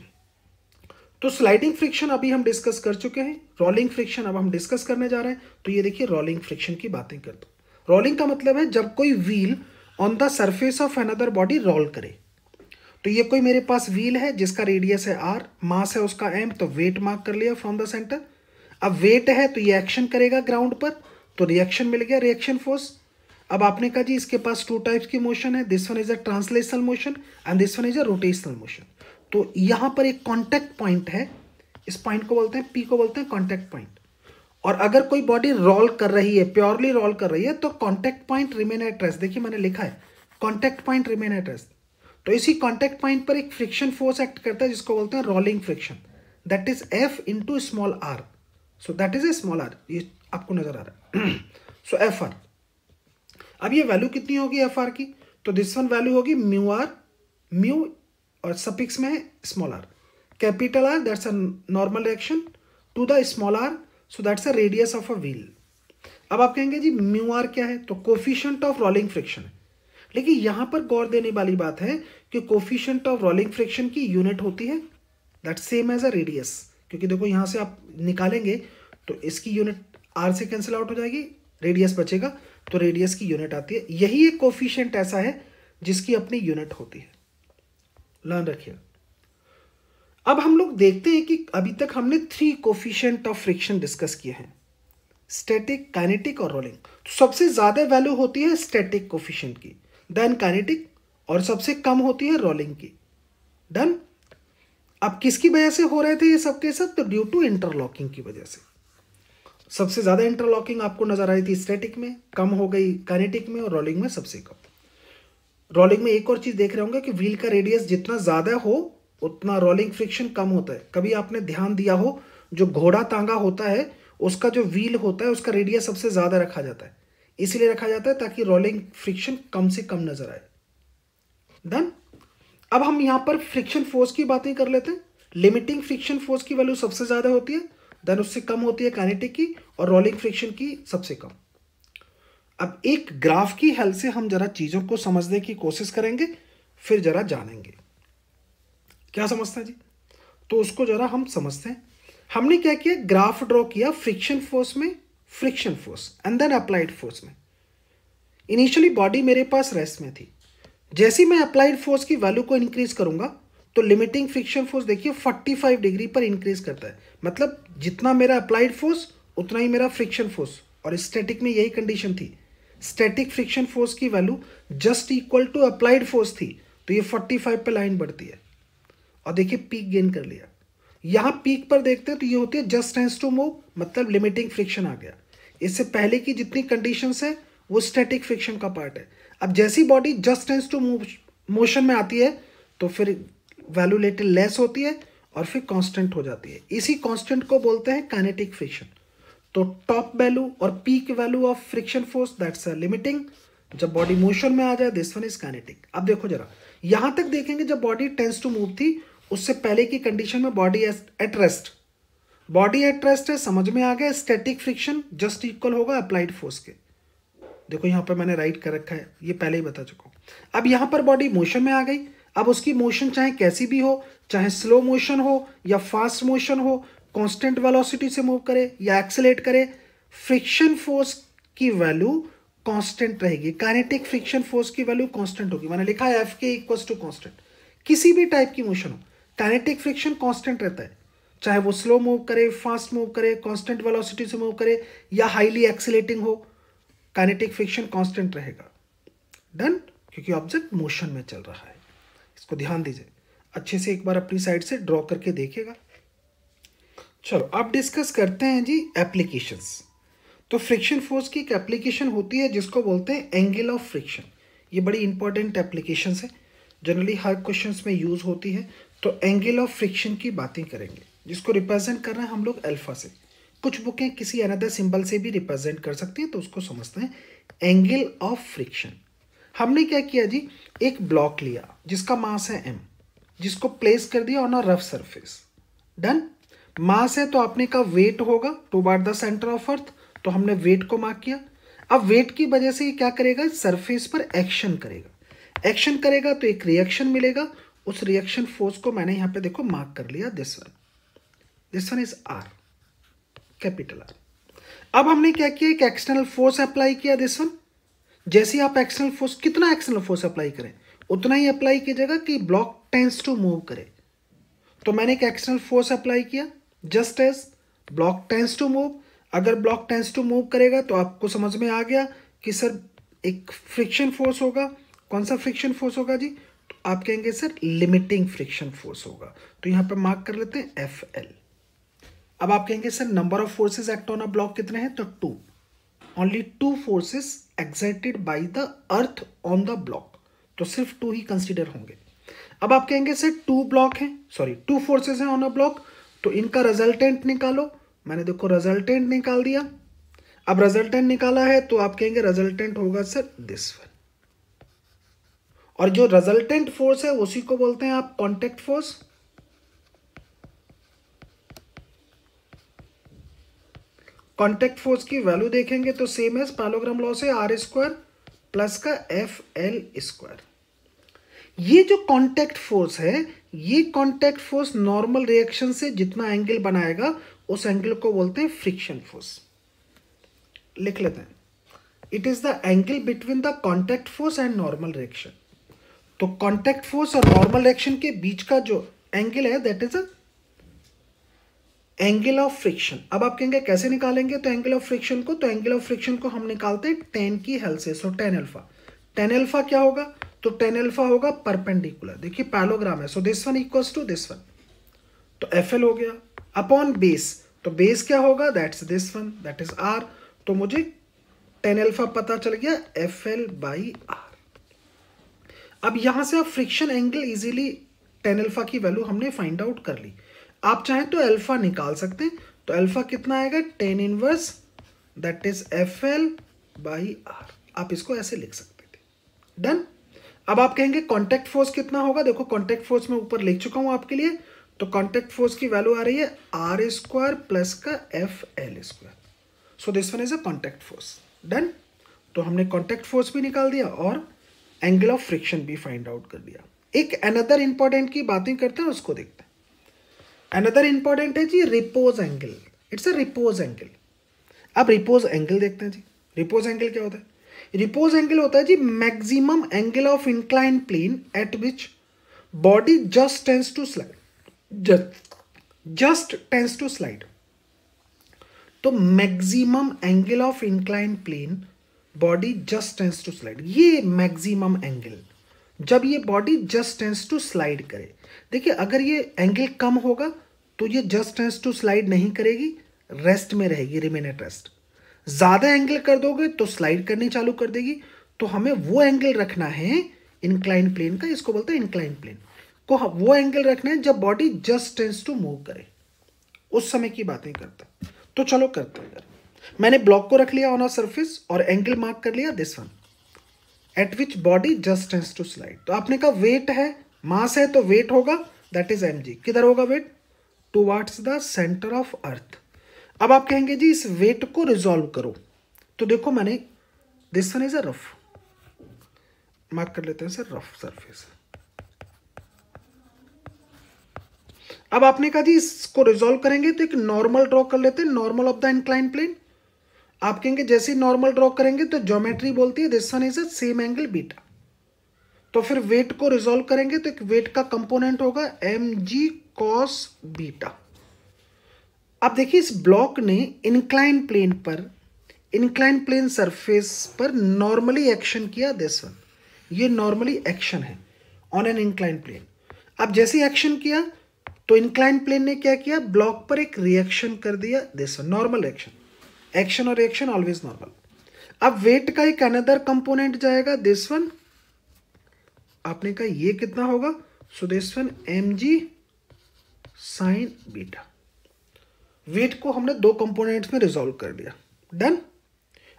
तो स्लाइडिंग फ्रिक्शन अभी हम डिस्कस कर चुके हैं, रोलिंग फ्रिक्शन अब हम डिस्कस करने जा रहे हैं। तो ये देखिए रोलिंग फ्रिक्शन की बातें करते हैं। रोलिंग का मतलब है जब कोई wheel on the surface of another body roll करे। तो ये कोई मेरे पास व्हील है जिसका रेडियस है r, मास है उसका m, तो वेट मार्क कर लिया फ्रॉम द सेंटर। अब वेट है तो ये एक्शन करेगा ग्राउंड पर, तो रिएक्शन मिल गया, रिएक्शन फोर्स। अब आपने कहा जी इसके पास 2 टाइप्स की मोशन है, this one is a translational motion and this one is a rotational motion. तो यहां पर एक कॉन्टैक्ट पॉइंट है, इस पॉइंट को बोलते हैं P को बोलते हैं कॉन्टैक्ट पॉइंट। और अगर कोई बॉडी रोल कर रही है, प्योरली रोल कर रही है, तो contact point remain at rest. देखिए मैंने लिखा है contact point remain at rest. तो इसी कॉन्टैक्ट पॉइंट पर एक फ्रिक्शन फोर्स एक्ट करता है जिसको बोलते हैं rolling friction, that is F into small r। So that is a small r, ये आपको नजर आ रहा है। सो Fr। अब ये वैल्यू कितनी होगी Fr की? तो दिस वन वैल्यू होगी μr, म्यू और सफिक्स में है small r, capital R that's a normal reaction to the small r, so that's a radius of a wheel. अब आप कहेंगे जी μr क्या है? तो कोफिशिएंट ऑफ रोलिंग फ्रिक्शन है। लेकिन यहां पर गौर देने वाली बात है कि कोफिशिएंट ऑफ रोलिंग फ्रिक्शन की यूनिट होती है that same as a radius, क्योंकि देखो यहां से आप निकालेंगे तो इसकी यूनिट r से कैंसिल आउट हो जाएगी, रेडियस बचेगा, तो रेडियस की यूनिट आती है। यही एक कोफिशिएंट ऐसा है जिसकी अपनी यूनिट होती है, लर्न रखिए। अब हम लोग देखते हैं कि अभी तक हमने 3 कोफिशिएंट ऑफ फ्रिक्शन डिस्कस किए हैं, स्टैटिक, काइनेटिक और रोलिंग। तो सबसे ज्यादा वैल्यू होती है स्टैटिक कोफिशिएंट की, देन काइनेटिक, और सबसे कम होती है रोलिंग की। डन। अब किसकी वजह से हो रहे थे ये सबके सब? तो ड्यू टू इंटरलॉकिंग की वजह से। सबसे ज्यादा इंटरलॉकिंग आपको नजर आई थी स्टैटिक में, कम हो गई काइनेटिक में, और रोलिंग में सबसे कम। रोलिंग में एक और चीज देख रहे होंगे कि व्हील का रेडियस जितना ज्यादा हो उतना रोलिंग फ्रिक्शन कम होता है। कभी आपने ध्यान दिया हो जो घोड़ा तांगा होता है उसका जो व्हील होता है उसका रेडियस सबसे ज्यादा रखा जाता है, इसलिए रखा जाता है ताकि रोलिंग फ्रिक्शन कम से कम नजर आए। डन। अब हम यहां पर फ्रिक्शन फोर्स की बातें कर लेते हैं। लिमिटिंग फ्रिक्शन फोर्स की वैल्यू सबसे ज्यादा होती है, देन उससे कम होती है काइनेटिक की, और रोलिंग फ्रिक्शन की सबसे कम। अब एक ग्राफ की हेल्प से हम जरा चीजों को समझने की कोशिश करेंगे, फिर जरा जानेंगे। क्या समझते हैं जी? तो उसको जरा हम समझते हैं। हमने क्या किया, ग्राफ ड्रॉ किया फ्रिक्शन फोर्स में, friction force and then applied force में। इनिशियली बॉडी मेरे पास रेस्ट में थी, जैसे ही मैं अप्लाइड फोर्स की वैल्यू को इंक्रीज करूंगा तो लिमिटिंग फ्रिक्शन फोर्स देखिए 45 डिग्री पर इंक्रीज करता है। मतलब जितना मेरा अप्लाइड फोर्स उतना ही मेरा फ्रिक्शन फोर्स, और स्टैटिक में यही कंडीशन थी। स्टैटिक फ्रिक्शन फोर्स की value just equal to applied force थी, तो ये 45 पे लाइन बढ़ती है, और देखिए पीक गेन कर लिया। यहां पीक पर देखते हैं तो ये होती है जस्ट टेंड्स टू मूव, मतलब लिमिटिंग फ्रिक्शन आ गया। इससे पहले की जितनी कंडीशंस है वो स्टैटिक फ्रिक्शन का पार्ट है। अब जैसी body just tends to motion में आती है तो फिर वैल्यू लिटिल लेस होती है और फिर कांस्टेंट हो जाती है। इसी कांस्टेंट को बोलते हैं काइनेटिक फ्रिक्शन। तो टॉप वैल्यू और peak value of friction force that's limiting. जब बॉडी मोशन में आ जाए दिस वन इज काइनेटिक। अब देखो जरा, यहां तक देखेंगे जब बॉडी टेंस टू मूव थी उससे पहले की कंडीशन में body at rest. Body at rest है, समझ में आ गया। स्टैटिक फ्रिक्शन जस्ट इक्वल होगा अप्लाइड फोर्स के। देखो यहां पर मैंने राइट कर रखा है, ये पहले ही बता चुका हूं। अब यहां पर बॉडी मोशन में आ गई। अब उसकी मोशन चाहे कैसी भी हो, चाहे स्लो मोशन हो या फास्ट मोशन हो, कांस्टेंट वेलोसिटी से मूव करे या एक्सेलेरेट करे, फ्रिक्शन फोर्स की वैल्यू कांस्टेंट रहेगी। काइनेटिक फ्रिक्शन फोर्स की वैल्यू कांस्टेंट होगी। मैंने लिखा है F K equals to constant. किसी भी टाइप की मोशन हो, काइनेटिक फ्रिक्शन कांस्टेंट रहता है, चाहे वो स्लो मूव करे, फास्ट मूव करे, कांस्टेंट वेलोसिटी से मूव करे या हाईली एक्सेलेटिंग हो, काइनेटिक फ्रिक्शन कांस्टेंट रहेगा। डन, क्योंकि ऑब्जेक्ट मोशन में चल रहा है। इसको ध्यान दीजिए, अच्छे से एक बार अपनी साइड से ड्रॉ करके देखिएगा। चलो अब डिस्कस करते हैं जी एप्लीकेशंस। तो फ्रिक्शन फोर्स की एक एप्लीकेशन होती है जिसको बोलते हैं एंगल ऑफ फ्रिक्शन। ये बड़ी इंपॉर्टेंट एप्लीकेशन है, जनरली हर क्वेश्चंस में यूज होती है। तो एंगल ऑफ फ्रिक्शन की बातें करेंगे, जिसको रिप्रेजेंट कर रहे हैं हम लोग अल्फा से। कुछ बुकें किसी अनदर सिंबल से भी रिप्रेजेंट कर सकती हैं, तो उसको समझते हैं एंगल ऑफ फ्रिक्शन। हमने क्या किया जी, एक ब्लॉक लिया जिसका मास है m, जिसको प्लेस कर दिया on a rough surface. Done, mass है तो आपने का वेट होगा टू बार द सेंटर ऑफ अर्थ, तो हमने वेट को मार्क किया। अब वेट की वजह से ये क्या करेगा, सरफेस पर एक्शन करेगा। एक्शन करेगा तो एक रिएक्शन मिलेगा। उस रिएक्शन फोर्स को मैंने यहाँ पे देखो मार्क कर लिया, this one is R, capital R. अब हमने क्या किया, एक एक्सटर्नल फोर्स अप्लाई किया, दिस वन। जैसे आप एक्सटर्नल फोर्स, कितना एक्सटर्नल फोर्स अप्लाई करें उतना ही अप्लाई कीजिएगा कि ब्लॉक टेंस टू मूव करे। तो मैंने एक एक्सटर्नल फोर्स अप्लाई किया just as block tends to move. अगर ब्लॉक टेंस टू मूव करेगा तो आपको समझ में आ गया कि सर एक फ्रिक्शन फोर्स होगा। कौन सा फ्रिक्शन फोर्स होगा जी, तो आप कहेंगे सर लिमिटिंग फ्रिक्शन फोर्स होगा। तो यहां पर मार्क कर लेते हैं एफ एल। अब आप कहेंगे sir number of forces act on a block कितने हैं, तो 2। Only 2 forces exerted by the earth on the block, तो सिर्फ 2 ही कंसीडर होंगे। अब आप कहेंगे सर 2 फोर्सेस हैं ऑन अ ब्लॉक, तो इनका रिजल्टेंट निकालो। मैंने देखो रिजल्टेंट निकाल दिया। अब रिजल्टेंट निकाला है तो आप कहेंगे रिजल्टेंट होगा सर दिस वन। और जो रिजल्टेंट फोर्स है उसी को बोलते हैं आप कांटेक्ट फोर्स। कांटेक्ट फोर्स की वैल्यू देखेंगे तो सेम है पैरेललोग्राम लॉ से, आर स्क्वायर प्लस का एफ एल स्क्वायर। ये जो कांटेक्ट फोर्स है, ये कांटेक्ट फोर्स नॉर्मल रिएक्शन से जितना एंगल बनाएगा उस एंगल को बोलते हैं फ्रिक्शन फोर्स। लिख लेते हैं, it is the angle between the contact force and normal reaction. तो कांटेक्ट फोर्स और नॉर्मल रिएक्शन के बीच का जो एंगल है that is a angle of friction. अब आप कहेंगे कैसे निकालेंगे, तो एंगल ऑफ फ्रिक्शन को, तो एंगल ऑफ फ्रिक्शन को हम निकालते हैं टेन की हेल्प से। So tan alpha. Tan alpha क्या होगा, तो टेन अल्फा होगा परपेंडिकुलर। देखिए पैरेललोग्राम है, so this one equals to this one, तो एफ एल हो गया अपॉन बेस। तो बेस क्या होगा, that's this one, that is R. तो मुझे टेन अल्फा पता चल गया एफ एल बाई आर। अब यहां से आप friction angle easily tan alpha की वैल्यू हमने फाइंड आउट कर ली। आप चाहें तो अल्फा निकाल सकते हैं, तो अल्फा कितना आएगा, tan inverse that is F L by R. आप इसको ऐसे लिख सकते थे। डन। अब आप कहेंगे कांटेक्ट फोर्स कितना होगा, देखो कांटेक्ट फोर्स मैं ऊपर लिख चुका हूं आपके लिए। तो कांटेक्ट फोर्स की वैल्यू आ रही है आर स्क्वायर प्लस का F L square. So this one is a contact force. Done. तो हमने कांटेक्ट फोर्स भी निकाल दिया और एंगल ऑफ फ्रिक्शन भी फाइंड आउट कर दिया। एक अनदर इंपॉर्टेंट की बातें करते हैं, उसको देखते हैं। अनदर इंपॉर्टेंट है जी repose angle. It's a repose angle. अब रिपोज एंगल देखते हैं जी। रिपोज एंगल क्या होता है, रिपोज एंगल होता है जी maximum angle of incline plane at which body just tends to slide. Just tends to slide. तो maximum angle of incline plane body just tends to slide, ये मैक्सिमम एंगल जब ये body just tends to slide करे। देखिए अगर ये angle कम होगा तो ये जस्ट टेंड्स टू स्लाइड नहीं करेगी, रेस्ट में रहेगी, रिमेन एट रेस्ट। ज्यादा एंगल कर दोगे तो स्लाइड करनी चालू कर देगी। तो हमें वो एंगल रखना है इंक्लाइन प्लेन का, इसको बोलते हैं इंक्लाइन प्लेन को, वो एंगल रखना है जब body just tends to move करे, उस समय की बातें करते हैं। तो चलो करते हैं यार। मैंने ब्लॉक को रख लिया ऑन अ सरफेस और एंगल मार्क कर लिया this one at which body just tends to slide. तो आपने कहा वेट है, मास है, तो वेट होगा दैट इज mg। किधर होगा weight? Towards the centre of earth. अब आप कहेंगे जी इस वेट को रिजॉल्व करो, तो देखो मैंने this one is a rough, mark कर लेते हैं सर रफ सरफेस। अब आपने कहा जी इसको रिजॉल्व करेंगे तो एक नॉर्मल ड्रॉ कर लेते हैं, normal of the incline plane. आप कहेंगे जैसे ही नॉर्मल ड्रॉ करेंगे तो ज्योमेट्री बोलती है this one is a same angle beta. तो फिर वेट को रिजॉल्व करेंगे तो एक वेट का कंपोनेंट होगा mg cos बीटा। अब देखिए इस ब्लॉक ने इंक्लाइन प्लेन सरफेस पर नॉर्मली एक्शन किया दिस वन, ये नॉर्मली एक्शन है ऑन एन इंक्लाइन प्लेन। अब जैसे ही एक्शन किया तो इंक्लाइन प्लेन ने क्या किया, ब्लॉक पर एक रिएक्शन कर दिया दिस वन, नॉर्मल एक्शन और रिएक्शन ऑलवेज नॉर्मल। अब वेट का एक अनदर कंपोनेंट जाएगा दिस वन, आपने कहा ये कितना होगा, so this one mg sine beta. Weight को हमने दो कंपोनेंट्स में रिजॉल्व कर दिया, डन।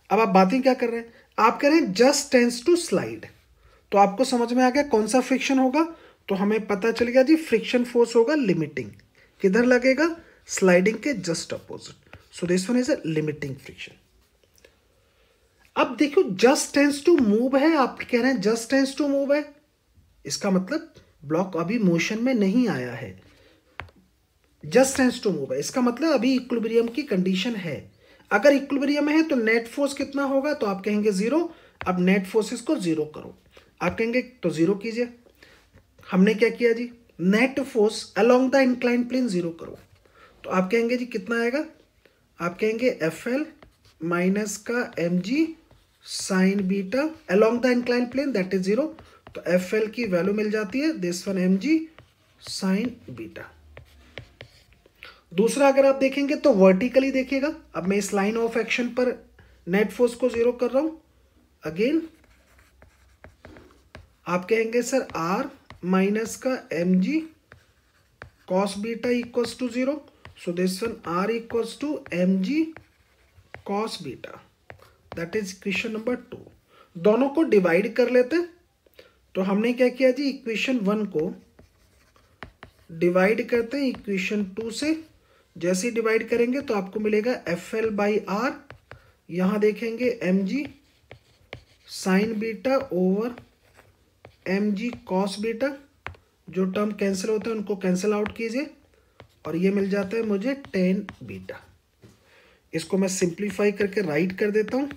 अब आप बातें क्या कर रहे हैं, आप कह रहे हैं जस्ट टेंड्स टू स्लाइड, तो आपको समझ में आ गया कौन सा फ्रिक्शन होगा, तो हमें पता चल गया जी फ्रिक्शन फोर्स होगा लिमिटिंग, किधर लगेगा, स्लाइडिंग के just opposite, so this one is a limiting friction. अब देखो जस्ट टेंड्स टू मूव है, आप कह रहे हैं जस्ट टेंड्स टू मूव है, इसका मतलब ब्लॉक अभी मोशन में नहीं आया है, जस्ट टेंड्स टू मूव है, इसका मतलब अभी इक्विलिब्रियम की कंडीशन है। अगर इक्विलिब्रियम है तो नेट फोर्स कितना होगा, तो आप कहेंगे जीरो। अब नेट फोर्सेस को जीरो करो, आप कहेंगे तो जीरो कीजिए। हमने क्या किया जी, net force along the incline plane zero करो, तो आप कहेंगे जी कितना आएगा, आप कहेंगे FL माइनस का mg sine beta along the incline plane that is zero, तो FL की वैल्यू मिल जाती है this one mg sine beta. दूसरा अगर आप देखेंगे तो वर्टिकली देखिएगा, अब मैं इस लाइन ऑफ एक्शन पर नेट फोर्स को जीरो कर रहा हूं, अगेन आप कहेंगे सर R माइनस का mg cos beta equals to zero, so this one R equals to mg cos beta, that is equation number 2। दोनों को डिवाइड कर लेते हैं, तो हमने क्या किया जी इक्वेशन 1 को डिवाइड करते हैं इक्वेशन 2 से, जैसे ही डिवाइड करेंगे तो आपको मिलेगा FL बाई R, यहां देखेंगे mg sine beta over mg cos beta, जो टर्म कैंसिल होते हैं उनको कैंसिल आउट कीजिए और ये मिल जाता है मुझे tan बीटा। इसको मैं सिंप्लीफाई करके राइट कर देता हूं,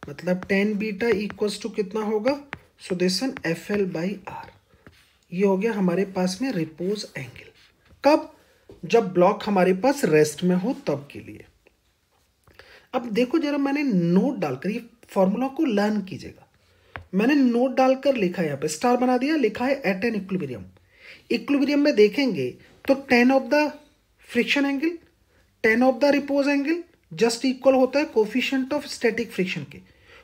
मतलब tan बीटा इक्वल्स टू कितना होगा, so this one FL by R। ये हो गया हमारे पास में रिपोज एंगल, कब, जब ब्लॉक हमारे पास रेस्ट में हो तब के लिए। अब देखो जरा मैंने नोट डालकर, ये फॉर्मूला को लर्न कीजिएगा, मैंने नोट डालकर लिखा है, यहाँ पे स्टार बना दिया, लिखा है एट एन इक्विलिब्रियम। इक्विलिब्रियम में देखेंगे तो tan of the friction angle, tan of the repose angle just equal होता है कोफिशिएंट ऑफ स्टैटिक फ्रिक्शन के,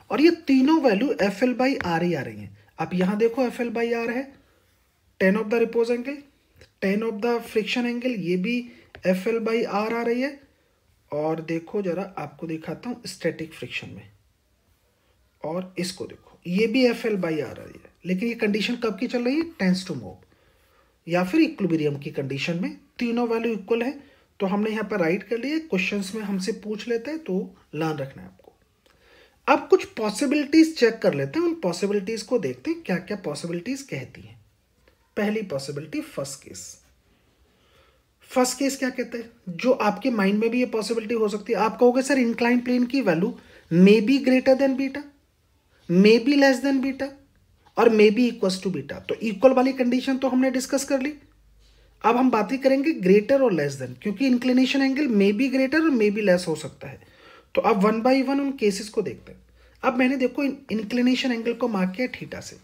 और ये तीनों वैल्यू FL बाई R ही आ रही हैं। आप यहाँ देखो FL बाई R है, tan of the repose angle, tan of the friction angle ये भी FL बाई R आ रही है, और देखो जरा आपको दिखाता हूँ स्टैटिक फ्रिक्शन में, और इसको देखो ये भी FL बाई R आ रही है, लेकिन ये कंडीशन कब की चल रही है, टेंस टू मूव या फिर इक्विलिब्रियम की कंडीशन में तीनों वैल्यू इक्वल है। तो हमने यहाँ पर राइट कर लिया, क्वेश्चंस में हमसे पूछ लेते हैं तो लर्न रखना है आपको। अब कुछ पॉसिबिलिटीज चेक कर लेते हैं, उन पॉसिबिलिटीज को देखते हैं क्या क्या पॉसिबिलिटीज कहती हैं। पहली पॉसिबिलिटी फर्स्ट केस क्या कहते हैं, जो आपके माइंड में भी ये पॉसिबिलिटी हो सकती है। आप कहोगे सर इंक्लाइन प्लेन की value may be greater than beta, may be less than beta और may be equals to beta, तो इक्वल वाली कंडीशन तो हमने डिस्कस कर ली। अब हम बातें करेंगे ग्रेटर और लेस देन, क्योंकि inclination angle may be greater और मे बी लेस हो सकता है। तो अब 1 बाई 1 उन केसेस को देखते हैं। अब मैंने देखो इंक्लिनेशन एंगल को मार्क किया थीटा से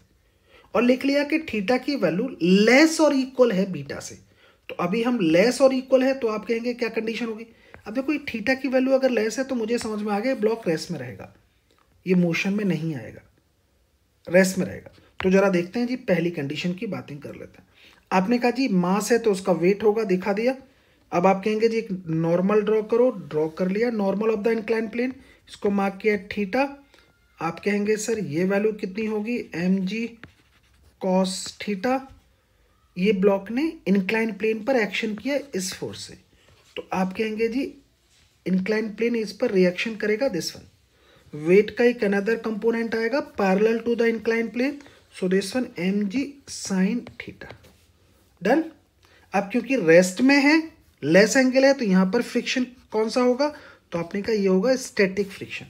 और लिख लिया कि थीटा की वैल्यू लेस और इक्वल है बीटा से। तो अभी हम लेस और इक्वल है, तो आप कहेंगे क्या कंडीशन होगी। अब देखो थीटा की वैल्यू अगर लेस है तो मुझे समझ में आ गया ब्लॉक रेस्ट में रहेगा, ये मोशन में नहीं आएगा। रेस्ट में रहेगा। तो जरा देखते हैं जी, पहली कंडीशन की बातें कर लेते हैं। आपने कहा जी मास है तो उसका वेट होगा, दिखा दिया। अब आप कहेंगे जी एक नॉर्मल ड्रॉ करो, ड्रॉ कर लिया normal of the incline plane, इसको मार्क किया थीटा। आप कहेंगे सर ये वैल्यू कितनी होगी, एम जी कॉस थीटा। ये ब्लॉक ने इंक्लाइन प्लेन पर एक्शन किया इस फोर्स से, तो आप कहेंगे जी इंक्लाइन प्लेन इस पर रिएक्शन करेगा, दिस वन। वेट का एक अनदर कंपोनेंट आएगा parallel to the incline plane, so this one M G sine theta. Done. अब क्योंकि रेस्ट में है, लेस एंगल है, तो यहां पर फ्रिक्शन कौन सा होगा, तो आपने कहा ये होगा स्टैटिक फ्रिक्शन।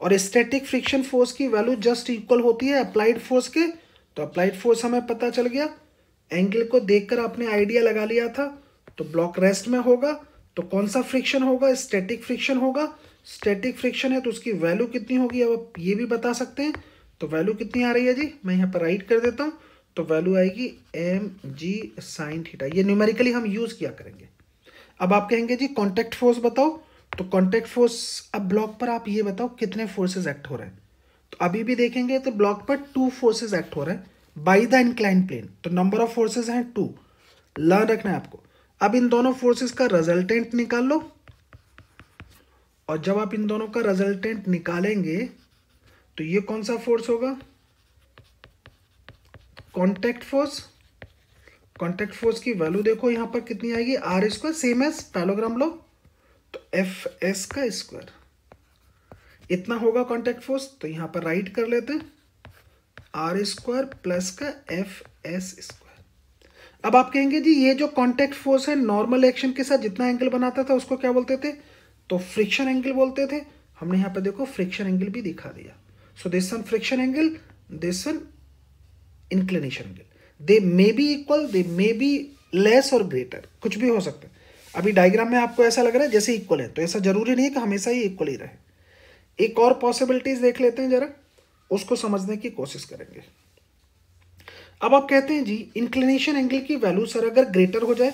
और स्टैटिक फ्रिक्शन फोर्स की वैल्यू जस्ट इक्वल होती है अप्लाइड फोर्स के, तो अप्लाइड फोर्स हमें पता चल गया। एंगल को देखकर आपने आइडिया लगा लिया था, तो ब्लॉक रेस्ट में होगा तो कौन सा फ्रिक्शन होगा, स्टैटिक फ्रिक्शन होगा। स्टैटिक फ्रिक्शन है तो उसकी वैल्यू कितनी होगी, अब आप ये भी बता सकते हैं। तो वैल्यू कितनी आ रही है जी, मैं यहाँ पर राइट कर देता हूँ। तो वैल्यू आएगी एम जी साइन थीटा, ये न्यूमेरिकली हम यूज किया करेंगे। अब आप कहेंगे जी कॉन्टैक्ट फोर्स बताओ, तो कॉन्टैक्ट फोर्स, अब ब्लॉक पर आप ये बताओ कितने फोर्सेस एक्ट हो रहे हैं। तो अभी भी देखेंगे तो ब्लॉक पर 2 फोर्सेस एक्ट हो रहे हैं बाई द इंक्लाइन प्लेन, तो नंबर ऑफ फोर्सेस हैं 2, लर्न रखना है आपको। अब इन दोनों फोर्सेस का रिजल्टेंट निकाल लो, और जब आप इन दोनों का रिजल्टेंट निकालेंगे तो ये कौन सा फोर्स होगा, कॉन्टैक्ट फोर्स। कॉन्टैक्ट फोर्स की वैल्यू देखो यहां पर कितनी आएगी, R square, same as parallelogram लो, तो एफ एस का स्क्वायर इतना होगा कॉन्टैक्ट फोर्स। तो यहां पर राइट कर लेते हैं आर स्क्वायर प्लस का एफ एस स्क्वायर। अब आप कहेंगे जी ये जो कॉन्टैक्ट फोर्स है नॉर्मल एक्शन के साथ जितना एंगल बनाता था उसको क्या बोलते थे, तो फ्रिक्शन एंगल बोलते थे। हमने यहाँ पर देखो फ्रिक्शन एंगल भी दिखा दिया। सो this one friction angle, this one inclination angle, they may be equal, they may be less और ग्रेटर, कुछ भी हो सकता है। अभी डायग्राम में आपको ऐसा लग रहा है जैसे इक्वल है, तो ऐसा जरूरी नहीं है कि हमेशा ही इक्वल ही रहे। एक और पॉसिबिलिटीज देख लेते हैं जरा, उसको समझने की कोशिश करेंगे। अब आप कहते हैं जी इंक्लिनेशन एंगल की वैल्यू सर अगर ग्रेटर हो जाए,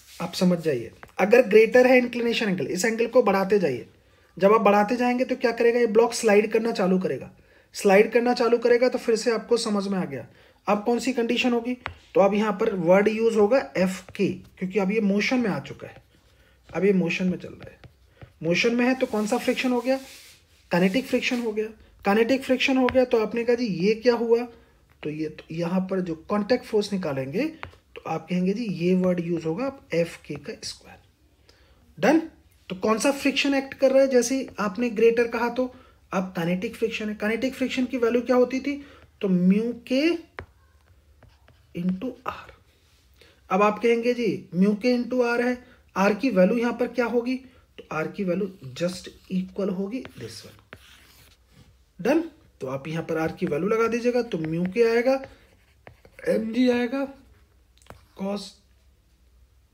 आप समझ जाइए अगर ग्रेटर है इंक्लिनेशन एंगल, इस एंगल को बढ़ाते जाइए। जब आप बढ़ाते जाएंगे तो क्या करेगा, ये ब्लॉक स्लाइड करना चालू करेगा। स्लाइड करना चालू करेगा तो फिर से आपको समझ में आ गया। अब कौन सी कंडीशन होगी, तो अब यहां पर वर्ड यूज होगा एफ के, क्योंकि अब ये मोशन में आ चुका है, अब ये मोशन में चल रहा है। मोशन में है तो कौन सा फ्रिक्शन हो गया, काइनेटिक फ्रिक्शन हो गया। काइनेटिक फ्रिक्शन हो गया तो आपने कहा जी ये क्या हुआ, तो ये तो यहां पर जो कॉन्टैक्ट फोर्स निकालेंगे तो आप कहेंगे जी ये वर्ड यूज होगा एफ के का स्क्वायर। डन। तो कौन सा फ्रिक्शन एक्ट कर रहा है, जैसे आपने ग्रेटर कहा तो अब काइनेटिक फ्रिक्शन है। काइनेटिक फ्रिक्शन की वैल्यू क्या होती थी, तो म्यू के इंटू आर। अब आप कहेंगे G mu K into are है, आर की वैल्यू यहां पर क्या होगी, तो आर की वैल्यू जस्ट इक्वल होगी दिस वन। डन। तो आप यहां पर आर की वैल्यू लगा दीजिएगा, तो म्यू के आएगा, एम जी आएगा, कॉस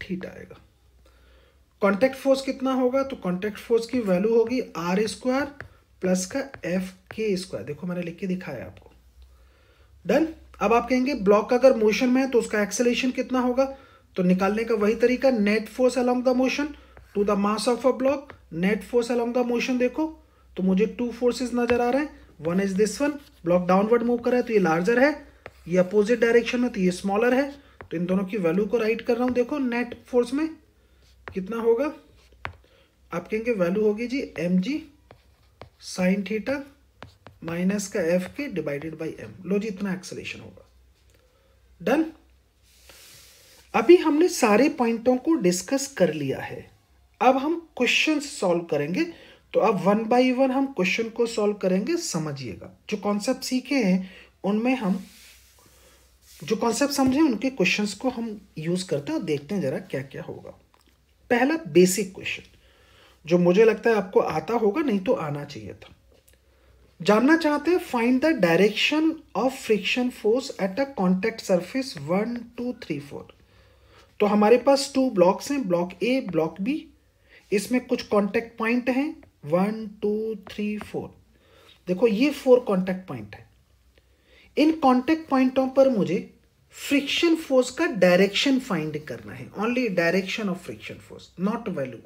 थीटा आएगा। कॉन्टैक्ट फोर्स कितना होगा, तो कॉन्टैक्ट फोर्स की वैल्यू होगी आर स्क्वायर प्लस का एफ के स्क्वायर। देखो मैंने लिख के दिखाया आपको। डन। अब आप कहेंगे ब्लॉक अगर मोशन में है तो उसका एक्सेलेरेशन कितना होगा, तो निकालने का वही तरीका, net force along the motion to the mass of a block. Net force along the motion देखो तो मुझे 2 फोर्सेस नजर आ रहे हैं, one is this one, block downward move कर रहा है तो ये लार्जर है, ये अपोजिट डायरेक्शन में तो ये स्मॉलर है। तो इन दोनों की वैल्यू को राइट कर रहा हूं, देखो नेट फोर्स में कितना होगा, आप कहेंगे वैल्यू होगी g M G sine theta minus का F K divided by M. लो जी इतना एक्सेलेरेशन होगा। डन। अभी हमने सारे पॉइंटों को डिस्कस कर लिया है, अब हम क्वेश्चन सॉल्व करेंगे। तो अब 1 बाई 1 हम क्वेश्चन को सॉल्व करेंगे। समझिएगा जो कॉन्सेप्ट सीखे हैं उनमें हम जो कॉन्सेप्ट समझे उनके क्वेश्चंस को हम यूज करते हैं और देखते हैं जरा क्या क्या होगा। पहला बेसिक क्वेश्चन जो मुझे लगता है आपको आता होगा, नहीं तो आना चाहिए था। जानना चाहते हैं find the direction of friction force at a contact surface 1 2 3 4। तो हमारे पास 2 ब्लॉक्स हैं, ब्लॉक ए ब्लॉक बी, इसमें कुछ कॉन्टैक्ट पॉइंट हैं 1 2 3 4। देखो ये 4 कॉन्टैक्ट पॉइंट है। इन कॉन्टैक्ट पॉइंटों पर मुझे फ्रिक्शन फोर्स का डायरेक्शन फाइंड करना है, only direction of friction force, not value.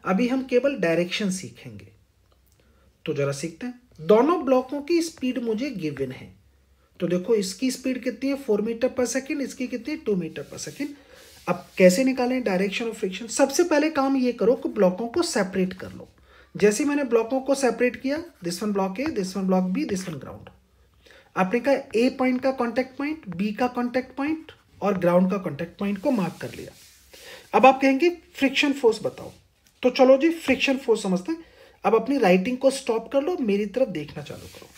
अभी हम केवल डायरेक्शन सीखेंगे, तो जरा सीखते हैं। दोनों ब्लॉकों की स्पीड मुझे गिवन है। तो देखो इसकी स्पीड कितनी है 4 मीटर पर सेकेंड, इसकी कितनी है 2 मीटर पर सेकेंड। अब कैसे निकालें डायरेक्शन ऑफ फ्रिक्शन? सबसे पहले काम ये करो कि ब्लॉकों को सेपरेट कर लो। जैसे मैंने ब्लॉकों को सेपरेट किया, this one block A, this one block B, this one ground. आपने कहा ए पॉइंट का कॉन्टेक्ट पॉइंट, बी का कॉन्टेक्ट पॉइंट और ग्राउंड का कॉन्टेक्ट पॉइंट को मार्क कर लिया। अब आप कहेंगे फ्रिक्शन फोर्स बताओ, तो चलो जी फ्रिक्शन फोर्स समझते हैं। अब अपनी राइटिंग को स्टॉप कर लो, मेरी तरफ देखना चालू करो।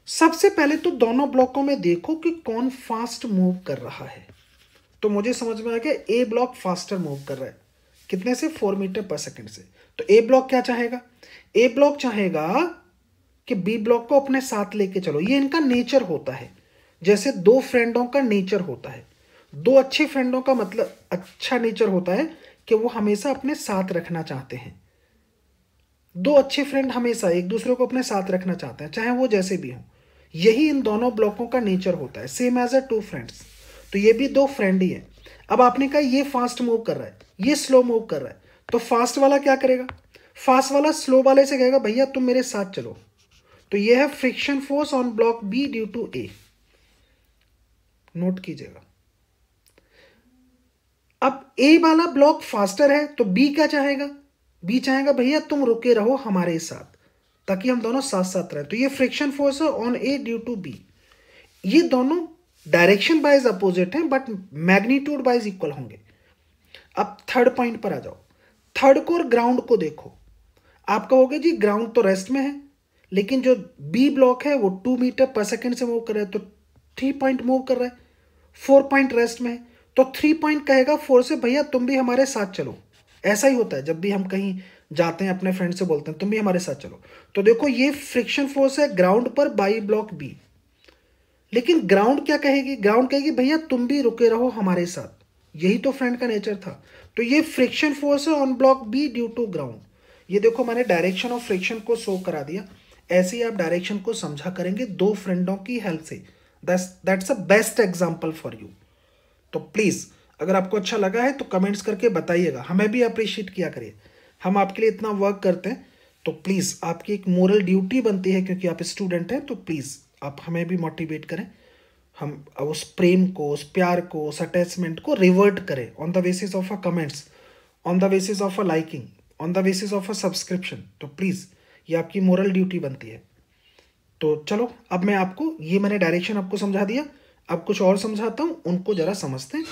सबसे पहले तो दोनों ब्लॉकों में देखो कि कौन फास्ट मूव कर रहा है। तो मुझे समझ में आ गया ए ब्लॉक फास्टर मूव कर रहा है। कितने से? 4 मीटर पर सेकेंड से। तो ए ब्लॉक क्या चाहेगा? ए ब्लॉक चाहेगा कि बी ब्लॉक को अपने साथ लेके चलो। ये इनका नेचर होता है, जैसे दो फ्रेंडों का नेचर होता है। दो अच्छे फ्रेंडों का मतलब अच्छा नेचर होता है कि वो हमेशा अपने साथ रखना चाहते हैं। दो अच्छे फ्रेंड हमेशा एक दूसरे को अपने साथ रखना चाहते हैं, चाहे वो जैसे भी हो। यही इन दोनों ब्लॉकों का नेचर होता है, same as a two friends. तो ये भी दो फ्रेंड ही है। अब आपने कहा ये फास्ट मूव कर रहा है, ये स्लो मूव कर रहा है, तो फास्ट वाला क्या करेगा? फास्ट वाला स्लो वाले से कहेगा भैया तुम मेरे साथ चलो। तो ये है friction force on block B due to A. Note कीजिएगा। अब ए वाला ब्लॉक फास्टर है तो बी क्या चाहेगा? बी चाहेगा भैया तुम रुके रहो हमारे साथ, ताकि हम दोनों साथ साथ रहे। तो ये फ्रिक्शन फोर्स है on A due to B. ये दोनों डायरेक्शन वाइज अपोजिट हैं बट मैग्नीट्यूड वाइज इक्वल होंगे। अब थर्ड पॉइंट पर आ जाओ। थर्ड को और ग्राउंड को देखो। आप कहोगे जी ग्राउंड तो रेस्ट में है, लेकिन जो बी ब्लॉक है वो 2 मीटर पर सेकेंड से मूव कर रहा है, तो 3 पॉइंट मूव कर रहा है, 4 पॉइंट रेस्ट में है। तो 3 पॉइंट कहेगा 4 से भैया तुम भी हमारे साथ चलो। ऐसा ही होता है जब भी हम कहीं जाते हैं अपने फ्रेंड से बोलते हैं तुम भी हमारे साथ चलो। तो देखो ये फ्रिक्शन फोर्स है ग्राउंड पर बाई ब्लॉक बी। लेकिन ग्राउंड क्या कहेगी? ग्राउंड कहेगी भैया तुम भी रुके रहो हमारे साथ। यही तो फ्रेंड का नेचर था। तो ये फ्रिक्शन फोर्स है on block B due to ground. ये देखो मैंने डायरेक्शन ऑफ फ्रिक्शन को शो करा दिया। ऐसे ही आप डायरेक्शन को समझा करेंगे दो फ्रेंडों की हेल्प से। That's a best example for you. तो प्लीज अगर आपको अच्छा लगा है तो कमेंट्स करके बताइएगा, हमें भी अप्रिशिएट किया करिए। हम आपके लिए इतना वर्क करते हैं, तो प्लीज़ आपकी एक मोरल ड्यूटी बनती है, क्योंकि आप स्टूडेंट हैं, तो प्लीज़ आप हमें भी मोटिवेट करें। हम उस प्रेम को, उस प्यार को, उस अटैचमेंट को रिवर्ट करें on the basis of a comments, on the basis of a liking, on the basis of a subscription. तो प्लीज़ ये आपकी मोरल ड्यूटी बनती है। तो चलो अब मैं आपको ये मैंने डायरेक्शन आपको समझा दिया, अब कुछ और समझाता हूँ, उनको ज़रा समझते हैं,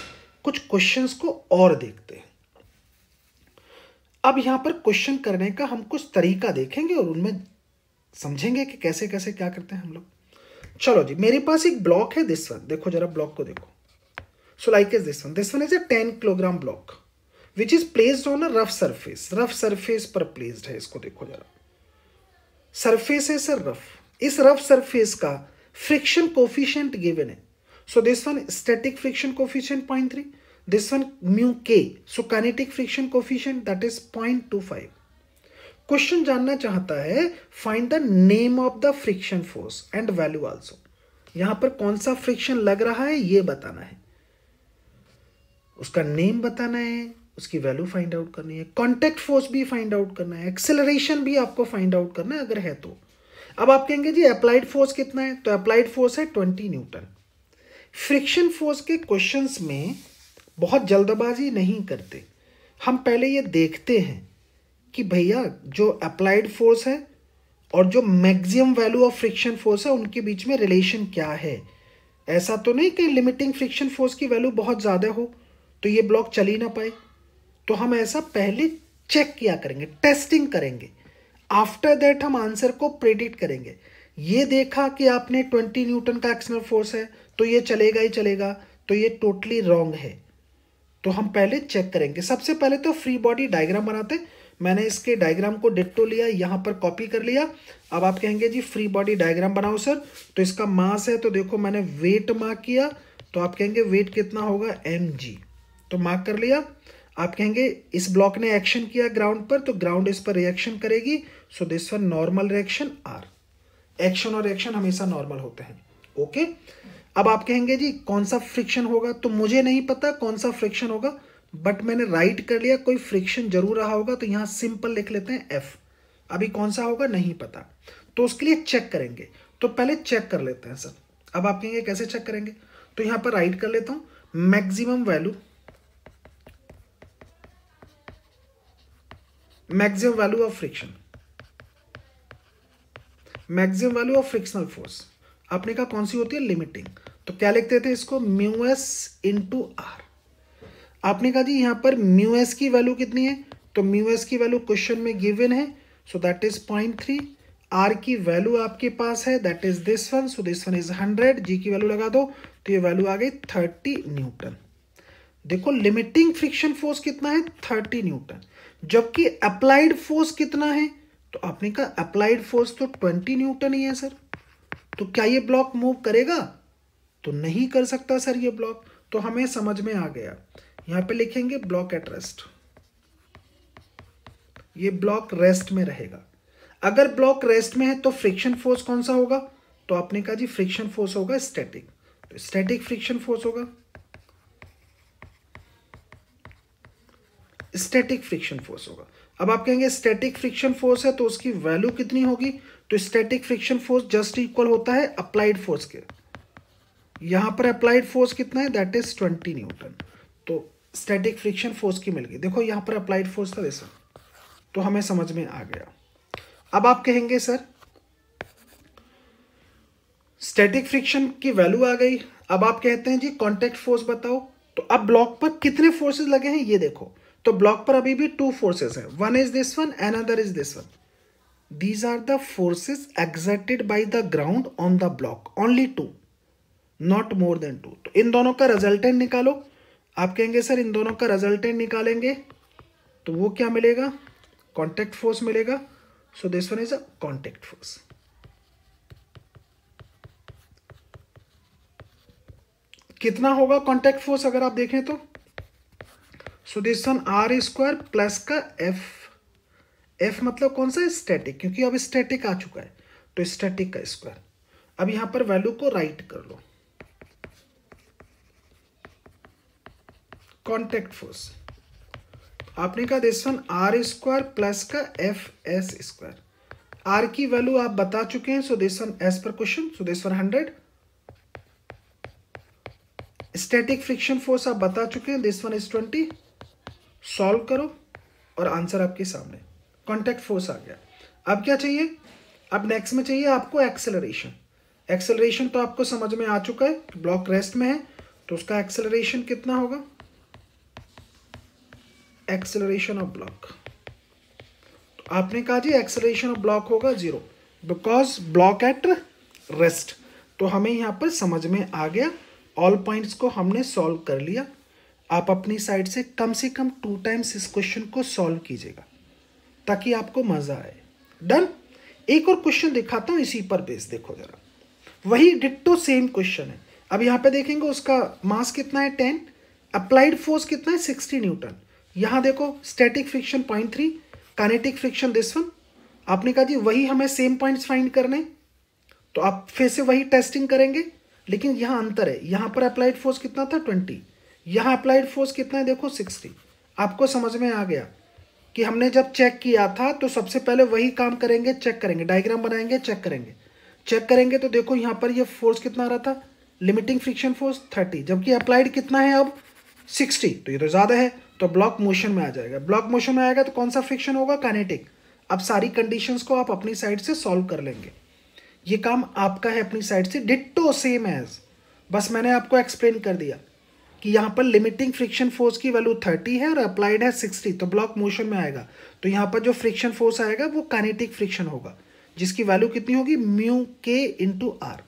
कुछ क्वेश्चंस को और देखते हैं। अब यहाँ पर क्वेश्चन करने का हम कुछ तरीका देखेंगे और उनमें समझेंगे कि कैसे कैसे क्या करते हैं हम लोग। चलो जी, मेरे पास एक ब्लॉक है दिस वन, देखो जरा ब्लॉक को देखो। सो like is this one is a 10 kilogram block which is placed on a rough surface. Rough surface पर प्लेस्ड है, इसको देखो जरा। सरफेस है सर रफ, इस रफ सरफेस का फ्रिक्शन कोफिशिएंट गिवन है। So this one static friction coefficient 0.3, this one mu k, so kinetic friction coefficient that is 0.25. Question जानना चाहता है find the name of the friction force and value also. यहां पर कौन सा friction लग रहा है ये बताना है, उसका नेम बताना है, उसकी वैल्यू फाइंड आउट करनी है, कॉन्टैक्ट फोर्स भी फाइंड आउट करना है, एक्सेलरेशन भी आपको फाइंड आउट करना है अगर है तो। अब आप कहेंगे जी अप्लाइड फोर्स कितना है, तो अप्लाइड फोर्स है 20 न्यूटन। फ्रिक्शन फोर्स के क्वेश्चंस में बहुत जल्दबाजी नहीं करते, हम पहले ये देखते हैं कि भैया जो अप्लाइड फोर्स है और जो maximum value of friction force है उनके बीच में रिलेशन क्या है। ऐसा तो नहीं कि लिमिटिंग फ्रिक्शन फोर्स की वैल्यू बहुत ज़्यादा हो तो ये ब्लॉक चल ही ना पाए। तो हम ऐसा पहले चेक किया करेंगे, टेस्टिंग करेंगे, आफ्टर दैट हम आंसर को प्रेडिक्ट करेंगे। ये देखा कि आपने 20 न्यूटन का एक्सटर्नल फोर्स है तो ये चलेगा ही चलेगा, तो ये टोटली रॉन्ग है। तो हम पहले चेक करेंगे। सबसे पहले तो फ्री बॉडी डायग्राम बनाते हैं। मैंने इसके डायग्राम को डिट्टो लिया, यहाँ पर कॉपी कर लिया। अब आप कहेंगे जी फ्री बॉडी डायग्राम बनाओ सर, तो इसका मास है, तो देखो मैंने वेट मार्क किया, तो आप कहेंगे वेट कितना होगा mg, तो मार्क कर लिया। आप कहेंगे इस ब्लॉक ने एक्शन किया ग्राउंड पर, तो ग्राउंड इस पर रिएक्शन करेगी, सो this one normal reaction r। Action और रिएक्शन हमेशा नॉर्मल होते हैं, ओके। अब आप कहेंगे जी कौन सा फ्रिक्शन होगा, तो मुझे नहीं पता कौन सा फ्रिक्शन होगा, बट मैंने राइट कर लिया कोई फ्रिक्शन जरूर रहा होगा, तो यहाँ सिंपल लिख लेते हैं F। अभी कौन सा होगा नहीं पता, तो उसके लिए चेक करेंगे। तो पहले चेक कर लेते हैं सर। अब आप कहेंगे कैसे चेक करेंगे, तो यहां पर राइट कर लेता हूं maximum value of friction, maximum value of frictional force आपने कहा कौन सी होती है, लिमिटिंग। तो क्या लिखते थे इसको, म्यू एस इंटू आर। आपने कहा जी यहां पर म्यू एस की वैल्यू कितनी है, तो म्यू एस की वैल्यू क्वेश्चन में गिवन है, सो दैट इज 0.3। आर की वैल्यू आपके पास है, that is this one, so this one is 100। जी की वैल्यू लगा दो तो ये वैल्यू आ गई 30 न्यूटन। देखो लिमिटिंग फ्रिक्शन फोर्स कितना है, 30 न्यूटन, जबकि अप्लाइड फोर्स कितना है, तो आपने कहा अप्लाइड फोर्स तो 20 न्यूटन ही है सर। तो क्या ये ब्लॉक मूव करेगा, तो नहीं कर सकता सर ये ब्लॉक। तो हमें समझ में आ गया, यहां पे लिखेंगे ब्लॉक एट रेस्ट, ये ब्लॉक रेस्ट में रहेगा। अगर ब्लॉक रेस्ट में है तो फ्रिक्शन फोर्स कौन सा होगा, तो आपने कहा जी फ्रिक्शन फोर्स होगा स्टैटिक, तो स्टैटिक फ्रिक्शन फोर्स होगा, स्टैटिक फ्रिक्शन फोर्स होगा। अब आप कहेंगे स्टैटिक फ्रिक्शन फोर्स है तो उसकी वैल्यू कितनी होगी, तो static friction force just equal होता है अप्लाइड फोर्स के। यहां पर अप्लाइड फोर्स कितना है, दैट इज 20 न्यूटन। तो स्टैटिक फ्रिक्शन फोर्स की मिल गई। देखो यहां पर अप्लाइड फोर्स था वैसा, तो हमें समझ में आ गया। अब आप कहेंगे सर स्टैटिक फ्रिक्शन की वैल्यू आ गई, अब आप कहते हैं जी कांटेक्ट फोर्स बताओ। तो अब ब्लॉक पर कितने फोर्सेस लगे हैं ये देखो, तो ब्लॉक पर अभी भी 2 फोर्सेस हैं, one is this one, another is this one. These are the forces exerted by the ground on the block, only 2, not more than 2। तो इन दोनों का रिजल्टेंट निकालो। आप कहेंगे सर इन दोनों का रिजल्टेंट निकालेंगे तो वो क्या मिलेगा, कांटेक्ट फोर्स मिलेगा। So this one is a contact force. कितना होगा कांटेक्ट फोर्स अगर आप देखें तो, so this one R square plus का एफ, एफ मतलब कौन सा, स्टैटिक, क्योंकि अब स्टैटिक आ चुका है तो स्टैटिक का स्क्वायर। अब यहां पर वैल्यू को राइट कर लो, कांटेक्ट फोर्स आपने कहा this one R square plus का एफ एस स्क्वायर। आर की वैल्यू आप बता चुके हैं, सो दिस वन एज पर question, so this one 100। Static friction force आप बता चुके हैं, दिस वन इज 20। सॉल्व करो और आंसर आपके सामने, कांटेक्ट फोर्स आ गया। अब क्या चाहिए, अब नेक्स्ट में चाहिए आपको एक्सेलरेशन। एक्सेलरेशन तो आपको समझ में आ चुका है, ब्लॉक रेस्ट में है तो उसका एक्सेलरेशन कितना होगा, एक्सेलरेशन ऑफ ब्लॉक। तो आपने कहा जी एक्सेलरेशन ऑफ ब्लॉक होगा 0, बिकॉज ब्लॉक एट रेस्ट। तो हमें यहां पर समझ में आ गया, ऑल पॉइंट्स को हमने सॉल्व कर लिया। आप अपनी साइड से कम 2 टाइम्स इस क्वेश्चन को सॉल्व कीजिएगा ताकि आपको मजा आए। डन। एक और क्वेश्चन दिखाता हूं इसी पर बेस, देखो जरा, वही डिट्टो सेम क्वेश्चन है। अब यहां पे देखेंगे उसका मास कितना है 10, अप्लाइड फोर्स कितना है 60 न्यूटन। यहां देखो static friction 0.3, kinetic friction this one. आपने कहा जी वही हमें सेम पॉइंट्स फाइंड करने, तो आप फिर से वही टेस्टिंग करेंगे, लेकिन यहां अंतर है, यहां पर अप्लाइड फोर्स कितना था 20, यहां अप्लाइड फोर्स कितना है देखो 60। आपको समझ में आ गया कि हमने जब चेक किया था तो सबसे पहले वही काम करेंगे, चेक करेंगे, डायग्राम बनाएंगे, चेक करेंगे। चेक करेंगे तो देखो यहां पर ये फोर्स कितना आ रहा था, लिमिटिंग फ्रिक्शन फोर्स 30, जबकि अप्लाइड कितना है अब 60, तो ये तो ज़्यादा है, तो ब्लॉक मोशन में आ जाएगा। ब्लॉक मोशन में आएगा तो कौन सा फ्रिक्शन होगा, काइनेटिक। अब सारी कंडीशंस को आप अपनी साइड से सॉल्व कर लेंगे, ये काम आपका है अपनी साइड से, डिट्टो सेम एज, बस मैंने आपको एक्सप्लेन कर दिया कि यहाँ पर लिमिटिंग फ्रिक्शन फोर्स की वैल्यू 30 है और अप्लाइड है 60, तो ब्लॉक मोशन में आएगा। तो यहाँ पर जो फ्रिक्शन फोर्स आएगा वो काइनेटिक फ्रिक्शन होगा, जिसकी वैल्यू कितनी होगी, म्यू के इंटू आर।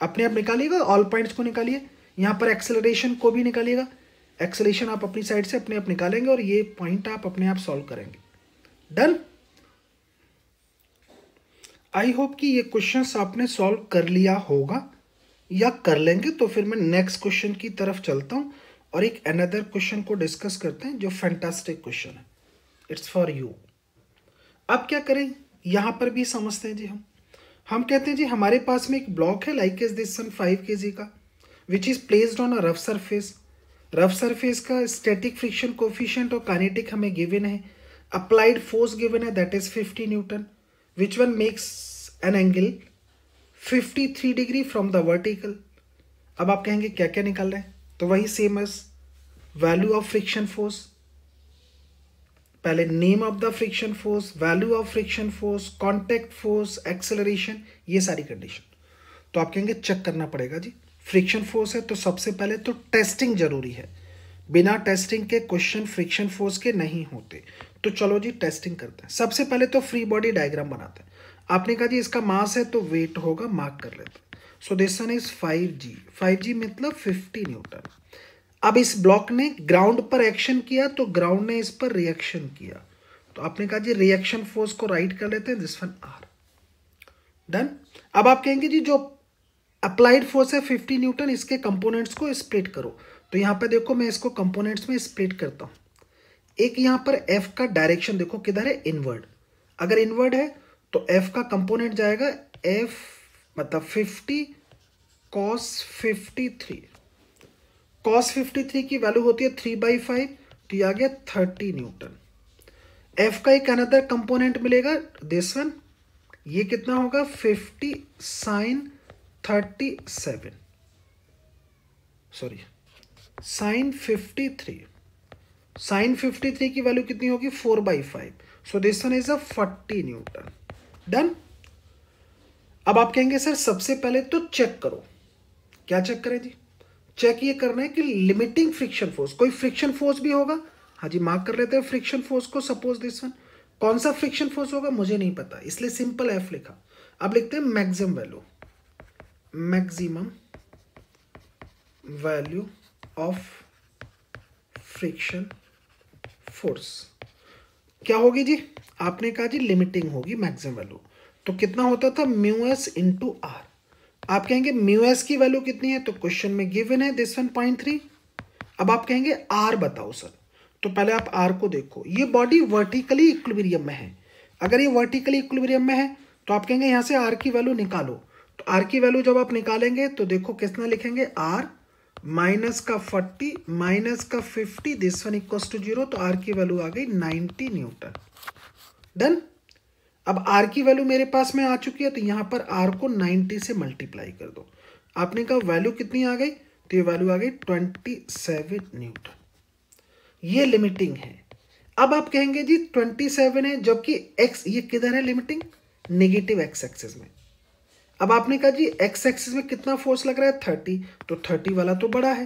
अपने आप निकालिएगा, ऑल पॉइंट्स को निकालिए, यहाँ पर एक्सेलरेशन को भी निकालिएगा। एक्सेलरेशन आप अपनी साइड से अपने आप निकालेंगे और ये पॉइंट आप अपने आप सॉल्व करेंगे। डन। आई होप कि ये क्वेश्चंस आपने सॉल्व कर लिया होगा या कर लेंगे। तो फिर मैं नेक्स्ट क्वेश्चन की तरफ चलता हूं और एक अनदर क्वेश्चन को डिस्कस करते हैं जो फैंटास्टिक क्वेश्चन है, इट्स फॉर यू। अब क्या करें, यहां पर भी समझते हैं जी। हम कहते हैं जी हमारे पास में एक ब्लॉक है like is this one 5 kg का, विच is placed on a rough surface. Rough surface का स्टैटिक फ्रिक्शन कोफिशिएंट और काइनेटिक हमें गिवन है, अप्लाइड फोर्स गिवन है that is 50 Newton, which one makes an angle 53 degree from the vertical. अब आप कहेंगे क्या क्या निकाल रहे हैं, तो वही same as value of friction force, पहले name of the friction force, value of friction force, contact force, acceleration, ये सारी कंडीशन। तो आप कहेंगे चेक करना पड़ेगा जी, फ्रिक्शन फोर्स है तो सबसे पहले तो टेस्टिंग जरूरी है, बिना टेस्टिंग के क्वेश्चन फ्रिक्शन फोर्स के नहीं होते। तो चलो जी टेस्टिंग करते हैं। सबसे पहले तो फ्री बॉडी डायग्राम बनाते हैं। आपने कहा जी इसका मास है तो वेट होगा, मार्क कर लेते हैं। So this one is 5G, 5G मतलब 50 न्यूटन। अब इस ब्लॉक ने ग्राउंड पर एक्शन किया तो ग्राउंड ने इस पर रिएक्शन किया, तो आपने कहा जी रिएक्शन फोर्स को राइट कर लेते हैं, दिस वन R। डन। अब आप कहेंगे जी जो अप्लाइड फोर्स है 50 न्यूटन, इसके कंपोनेंट्स को स्प्लिट करो। तो यहां पे देखो मैं इसको कंपोनेंट्स में स्प्लिट करता हूं। एक यहां पर F का डायरेक्शन देखो किधर है, इनवर्ड। अगर इनवर्ड है तो F का कंपोनेंट जाएगा F मतलब 50 cos 53। cos 53 की वैल्यू होती है 3/5, तो ये आ गया 30 न्यूटन। F का एक अनदर कंपोनेंट मिलेगा दिस वन, ये कितना होगा 50 sin 37, सॉरी sin 53। sin 53 की वैल्यू कितनी होगी 4/5, so this one is a 40 newton. Done. अब आप कहेंगे सर सबसे पहले तो चेक करो, क्या चेक करें जी, चेक ये करना है कि लिमिटिंग फ्रिक्शन फोर्स, कोई फ्रिक्शन फोर्स भी होगा। हाँ जी मार्क कर लेते हैं फ्रिक्शन फोर्स को, सपोज दिस वन। कौन सा फ्रिक्शन फोर्स होगा मुझे नहीं पता, इसलिए सिंपल F लिखा। अब लिखते हैं maximum value, maximum value of friction force क्या होगी जी, आपने कहा जी लिमिटिंग होगी मैक्सिमम वैल्यू। तो कितना होता था μs इंटू आर। आप कहेंगे μs की वैल्यू कितनी है, तो क्वेश्चन में गिवन है दिस वन 0.3। अब आप कहेंगे आर बताओ सर, तो पहले आप आर को देखो, ये बॉडी वर्टिकली इक्विलिब्रियम में है। अगर ये वर्टिकली इक्विलिब्रियम में है तो आप कहेंगे यहां से आर की वैल्यू निकालो। तो आर की वैल्यू जब आप निकालेंगे तो देखो कितना लिखेंगे, आर माइनस का 40 माइनस का 50, दिस वन इक्वल टू 0, तो आर की वैल्यू आ गई 90 न्यूटन। डन। अब आर की वैल्यू मेरे पास में आ चुकी है, तो यहां पर आर को 90 से मल्टीप्लाई कर दो। आपने कहा वैल्यू कितनी आ गई, तो ये वैल्यू आ गई 27 न्यूटन। ये लिमिटिंग है। अब आप कहेंगे जी 27 है, जबकि एक्स ये किधर है लिमिटिंग, नेगेटिव एक्स एक्सिस में। अब आपने कहा जी एक्स एक्सिस में कितना फोर्स लग रहा है 30, तो 30 वाला तो बड़ा है,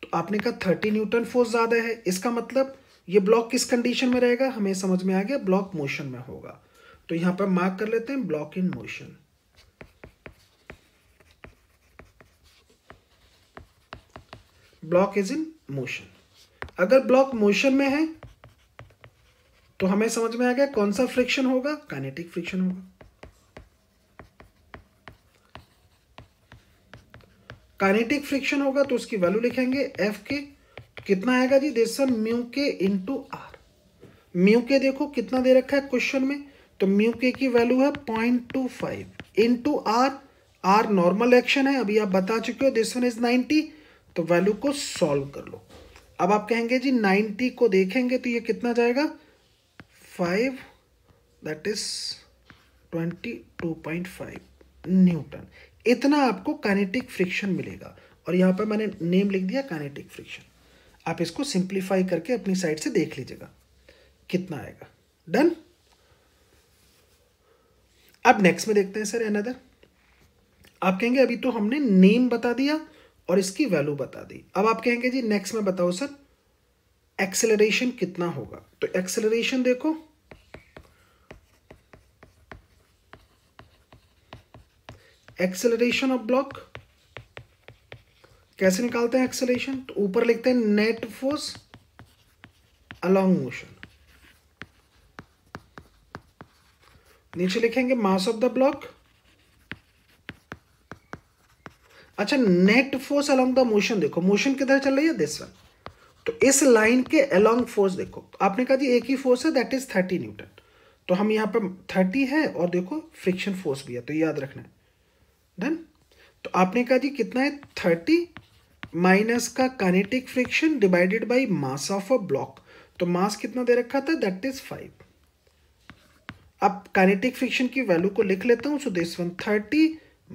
तो आपने कहा 30 न्यूटन फोर्स ज्यादा है। इसका मतलब ये ब्लॉक किस कंडीशन में रहेगा, हमें समझ में आ गया, ब्लॉक मोशन में होगा। तो यहां पर मार्क कर लेते हैं block in motion. Block is in motion. अगर ब्लॉक मोशन में है तो हमें समझ में आ गया कौन सा फ्रिक्शन होगा, काइनेटिक फ्रिक्शन होगा। काइनेटिक फ्रिक्शन होगा तो उसकी वैल्यू लिखेंगे एफ के, तो कितना आएगा जी, this one mu K into R. Mu के देखो कितना दे रखा है क्वेश्चन में, तो म्यू के की वैल्यू है 0.25 into R. R normal action है, अभी आप बता चुके हो, दिस वन इज 90, तो वैल्यू को सॉल्व कर लो। अब आप कहेंगे जी 90 को देखेंगे तो ये कितना जाएगा 5, दैट इज 22.5 न्यूटन। इतना आपको काइनेटिक फ्रिक्शन मिलेगा, और यहां पर मैंने नेम लिख दिया काइनेटिक फ्रिक्शन। आप इसको सिंप्लीफाई करके अपनी साइड से देख लीजिएगा कितना आएगा। डन। अब नेक्स्ट में देखते हैं सर अनदर। आप कहेंगे अभी तो हमने नेम बता दिया और इसकी वैल्यू बता दी। अब आप कहेंगे जी नेक्स्ट में बताओ सर एक्सेलरेशन कितना होगा। तो एक्सेलरेशन देखो, एक्सेलरेशन ऑफ ब्लॉक कैसे निकालते हैं एक्सेलरेशन, तो ऊपर लिखते हैं नेट फोर्स अलोंग मोशन, नीचे लिखेंगे मास ऑफ द ब्लॉक। अच्छा net force along the motion, देखो मोशन किधर चल रही है दिस वन, तो इस लाइन के अलोंग फोर्स देखो, आपने कहा जी एक ही फोर्स है दैट इज 30 न्यूटन, तो हम यहां पर 30 है और देखो फ्रिक्शन फोर्स भी है, तो याद रखना है। डन। तो आपने कहा जी कितना है 30 माइनस का kinetic friction divided by mass of a block, तो मास कितना दे रखा था दैट इज 5। अब काइनेटिक फ्रिक्शन की वैल्यू को लिख लेता हूँ. सो दिस वन 30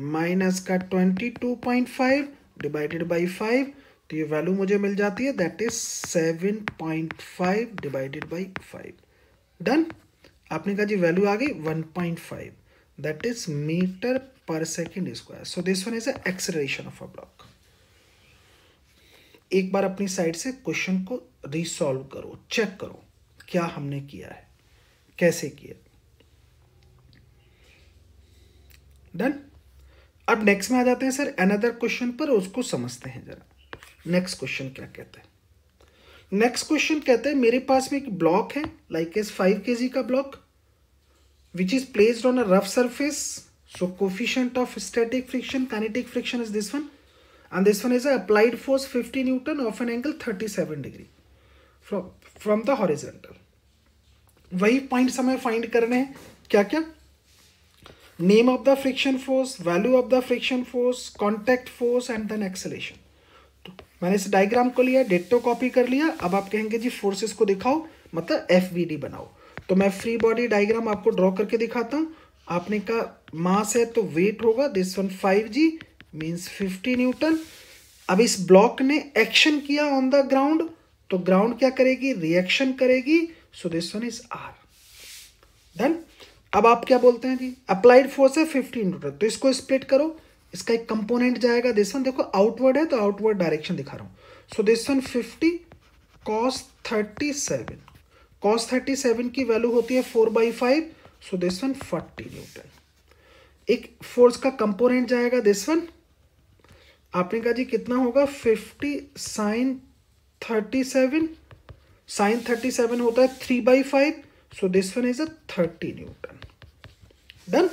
माइनस का 22.5 डिवाइडेड बाई 5, तो ये वैल्यू मुझे मिल जाती है, that is 7.5 divided by 5. Done. आपने कहा जी वैल्यू आ गई 1.5, that is metre per second square. So this one is a acceleration of a block. एक बार अपनी साइड से क्वेश्चन को रिसॉल्व करो, चेक करो क्या हमने किया है, कैसे किया. डन. अब नेक्स्ट में आ जाते हैं सर अनदर क्वेश्चन पर, उसको समझते हैं जरा. नेक्स्ट क्वेश्चन क्या कहते हैं. नेक्स्ट क्वेश्चन कहते हैं मेरे पास में एक ब्लॉक है, लाइक इज 5 kg का block which is placed on a rough surface. So coefficient of static friction, kinetic friction is this one, and this one is a applied force 50 Newton of an angle 37 degree from the horizontal. वही points हमें find करने हैं. क्या क्या? Name of the friction force, value of the friction force, contact force and then acceleration. तो मैंने इस diagram को लिया, डिट्टो कॉपी कर लिया. अब आप कहेंगे जी फोर्सेस को दिखाओ, मतलब FVD बनाओ. तो मैं फ्री बॉडी डायग्राम आपको ड्रॉ करके दिखाता हूँ. आपने कहा मास है तो वेट होगा, this one 5G means 50 Newton. अब इस ब्लॉक ने एक्शन किया ऑन द ग्राउंड, तो ग्राउंड क्या करेगी, रिएक्शन करेगी. सो this one is R. Done. अब आप क्या बोलते हैं जी, अप्लाइड फोर्स है 50 न्यूटन, तो इसको स्प्लिट करो. इसका एक कंपोनेंट जाएगा, दिस वन देखो आउटवर्ड है तो आउटवर्ड डायरेक्शन दिखा रहा हूँ. सो दिस वन 50 cos 37. cos 37 की वैल्यू होती है 4/5. So this one 40 Newton. एक फोर्स का कंपोनेंट जाएगा दिस वन, आपने कहा जी कितना होगा 50 sin 37. sin 37 होता है 3/5. सो this one is a 30 Newton. Done.